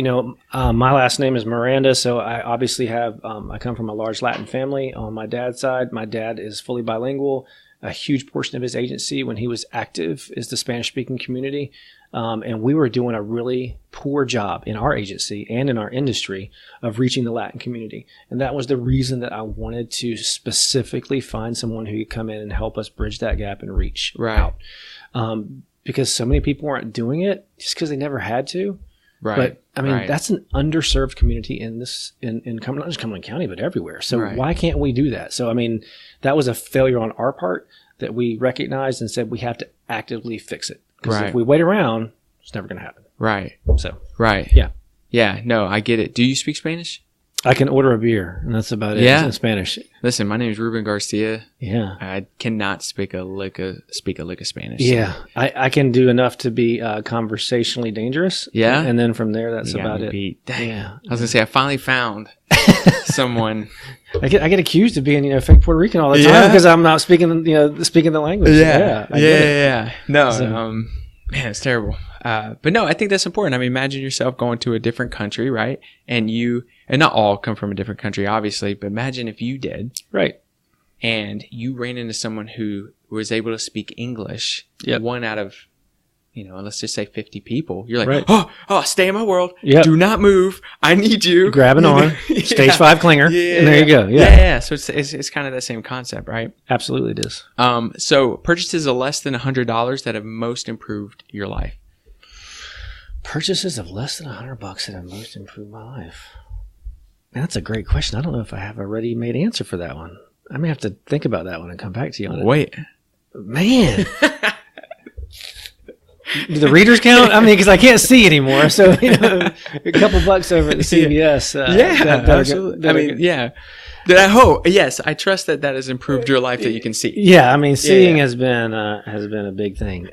my last name is Miranda, so I obviously have, I come from a large Latin family on my dad's side. My dad is fully bilingual. A huge portion of his agency when he was active is the Spanish-speaking community. And we were doing a really poor job in our agency and in our industry of reaching the Latin community. And that was the reason that I wanted to specifically find someone who could come in and help us bridge that gap and reach out. Because so many people aren't doing it just because they never had to. Right. But I mean, that's an underserved community in not just Cumberland County, but everywhere. So why can't we do that? So, I mean, that was a failure on our part that we recognized and said we have to actively fix it. Because if we wait around, it's never going to happen. Right. So. Right. Yeah. Yeah. No, I get it. Do you speak Spanish? I can order a beer, and that's about it in Spanish. Listen, my name is Ruben Garcia. Yeah. I cannot speak a lick of Spanish. Yeah. So. I can do enough to be conversationally dangerous. Yeah. And then from there, that's about it. Dang. Yeah. I was going to say, I finally found someone. I get accused of being, fake Puerto Rican all the time because I'm not speaking the language. Yeah. No, man, it's terrible. But no, I think that's important. I mean, imagine yourself going to a different country, right? And not all come from a different country, obviously, but imagine if you did. Right. And you ran into someone who was able to speak English. Yep. One out of, let's just say 50 people, you're like, Right. oh, stay in my world. Yep. Do not move. I need you. Grabbing on. Stage 5 clinger. Yeah. And there you go. Yeah. So it's kind of that same concept, right? Absolutely it is. So purchases of less than $100 that have most improved your life. Purchases of less than $100 that have most improved my life. Man, that's a great question. I don't know if I have a ready-made answer for that one. I may have to think about that one and come back to you on it. Wait. Man. Do the readers count? I mean, because I can't see anymore. So, a couple bucks over at the CVS. Absolutely. Yeah. I hope. Yes, I trust that has improved your life that you can see. Yeah, I mean, seeing has been a big thing.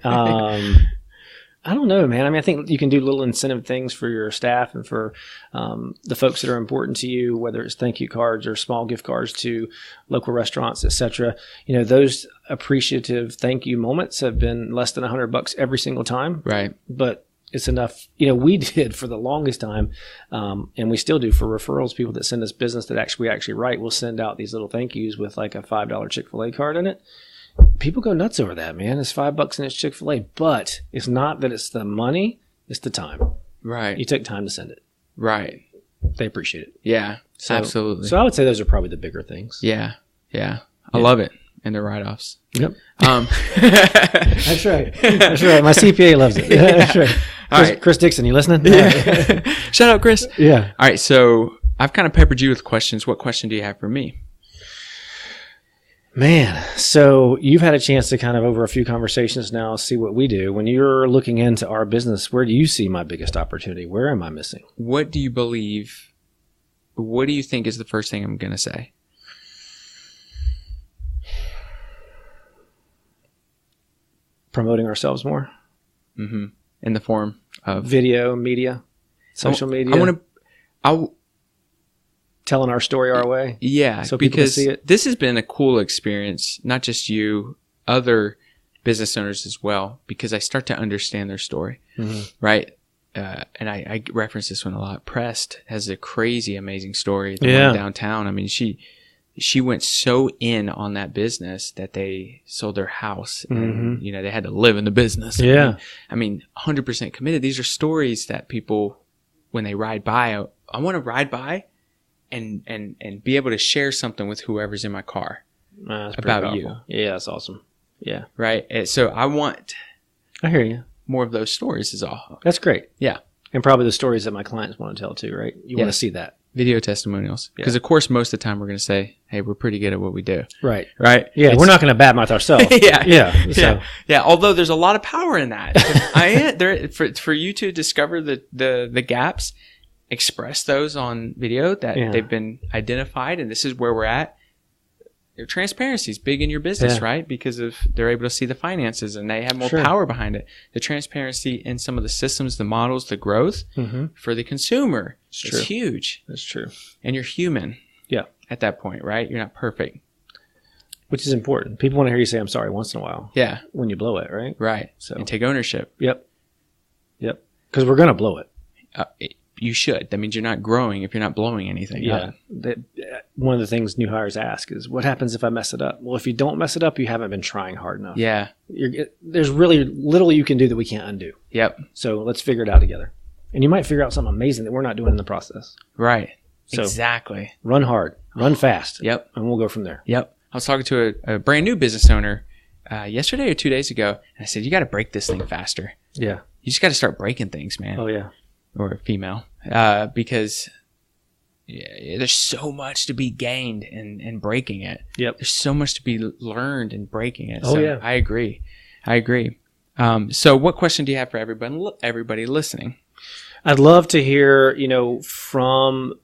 I don't know, man. I mean, I think you can do little incentive things for your staff and for the folks that are important to you, whether it's thank you cards or small gift cards to local restaurants, etc. Those appreciative thank you moments have been less than $100 every single time. Right. But it's enough. We did for the longest time, and we still do for referrals, people that send us business that we actually write. We'll send out these little thank yous with like a $5 Chick-fil-A card in it. People go nuts over that, man. It's $5 and it's Chick-fil-A, but it's not that it's the money, it's the time. Right. You took time to send it. Right. They appreciate it. Yeah, absolutely. So I would say those are probably the bigger things. Yeah. I love it. And the write-offs. Yep. That's right. That's right. My CPA loves it. That's right. All right. Chris Dixon, you listening? Yeah. Shout out, Chris. Yeah. All right. So I've kind of peppered you with questions. What question do you have for me? Man, so you've had a chance to kind of over a few conversations now see what we do. When you're looking into our business, where do you see my biggest opportunity? Where am I missing? What do you believe? What do you think is the first thing I'm going to say? Promoting ourselves more. Mm-hmm. In the form of video, media, social media. Telling our story our way. Yeah, so people can see it. This has been a cool experience, not just you, other business owners as well, because I start to understand their story, right? And I reference this one a lot. Prest has a crazy, amazing story. The one downtown. I mean, she went so in on that business that they sold their house and, they had to live in the business. Yeah. I mean, 100% committed. These are stories that people, when they ride by, I want to ride by and be able to share something with whoever's in my car about you. Yeah, that's awesome. Yeah. Right. So I hear you. More of those stories is all. That's great. Yeah. And probably the stories that my clients want to tell too, right? You want to see that. Video testimonials. Because of course, most of the time we're going to say, hey, we're pretty good at what we do. Right. Right. Yeah. We're not going to badmouth ourselves. Yeah. Although there's a lot of power in that. For you to discover the gaps, express those on video that they've been identified, and this is where we're at. Their transparency is big in your business, right? Because they're able to see the finances and they have more power behind it. The transparency in some of the systems, the models, the growth for the consumer is huge. That's true. And you're human. Yeah. At that point, right? You're not perfect. Which is important. People want to hear you say, I'm sorry once in a while. Yeah. When you blow it, right? Right. So. And take ownership. Yep. Because we're going to blow it. You should. That means you're not growing if you're not blowing anything. Yeah. One of the things new hires ask is, what happens if I mess it up? Well, if you don't mess it up, you haven't been trying hard enough. Yeah. There's really little you can do that we can't undo. Yep. So let's figure it out together. And you might figure out something amazing that we're not doing in the process. Right. So exactly. Run hard. Run fast. Yep. And we'll go from there. Yep. I was talking to a brand new business owner yesterday or 2 days ago, and I said, you got to break this thing faster. Yeah. You just got to start breaking things, man. Oh, yeah. Or female, because there's so much to be gained in breaking it. Yep. There's so much to be learned in breaking it. Oh, so yeah. I agree. So what question do you have for everybody listening? I'd love to hear, from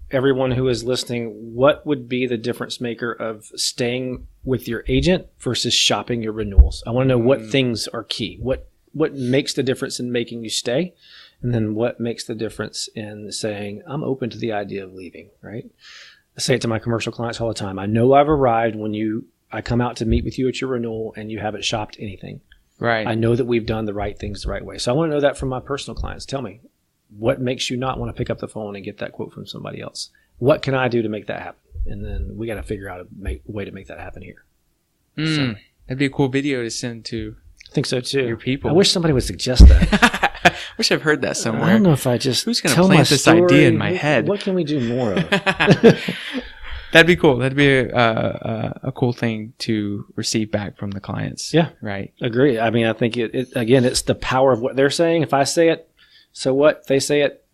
everyone who is listening, what would be the difference maker of staying with your agent versus shopping your renewals? I want to know what things are key. What makes the difference in making you stay? And then what makes the difference in saying, I'm open to the idea of leaving, right? I say it to my commercial clients all the time. I know I've arrived when I come out to meet with you at your renewal and you haven't shopped anything. Right. I know that we've done the right things the right way. So I want to know that from my personal clients. Tell me, what makes you not want to pick up the phone and get that quote from somebody else? What can I do to make that happen? And then we got to figure out a way to make that happen here. So, that'd be a cool video to send to think so too. Your people. I wish somebody would suggest that. I wish I've heard that somewhere. I don't know if I just Who's going to tell plant my this story? idea in my head? What can we do more of? That'd be cool. That'd be a cool thing to receive back from the clients. Yeah. Right. Agree. I mean, I think again, it's the power of what they're saying. If I say it, so what? If they say it,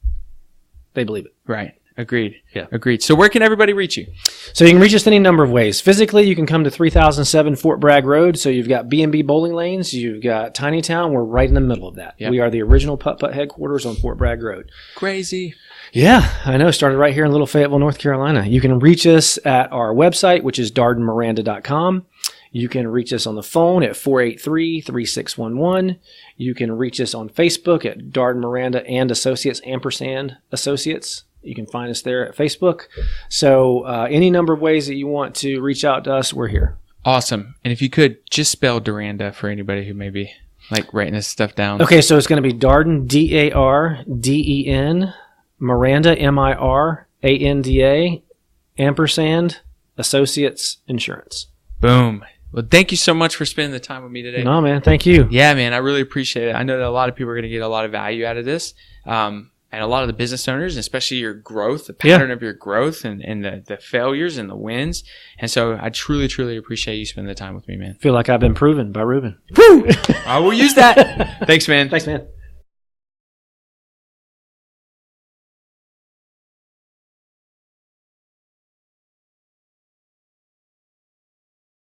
they believe it. Right. Agreed. Yeah. Agreed. So where can everybody reach you? So you can reach us any number of ways. Physically, you can come to 3007 Fort Bragg Road. So you've got B&B bowling lanes. You've got Tiny Town. We're right in the middle of that. Yep. We are the original Putt-Putt headquarters on Fort Bragg Road. Crazy. Yeah, I know. Started right here in Little Fayetteville, North Carolina. You can reach us at our website, which is dardenmiranda.com. You can reach us on the phone at 483-3611. You can reach us on Facebook at Darden Miranda and Associates, &Associates. You can find us there at Facebook. So any number of ways that you want to reach out to us, we're here. Awesome. And if you could just spell Duranda for anybody who may be like writing this stuff down. Okay, so it's going to be Darden, D-A-R-D-E-N, Miranda, M-I-R-A-N-D-A, & Associates Insurance. Boom. Well, thank you so much for spending the time with me today. No, man. Thank you. Yeah, man. I really appreciate it. I know that a lot of people are going to get a lot of value out of this. And a lot of the business owners, especially your growth, the pattern of your growth and the failures and the wins. And so I truly, truly appreciate you spending the time with me, man. Feel like I've been proven by Ruben. Woo! I will use that. Thanks, man. Thanks, man.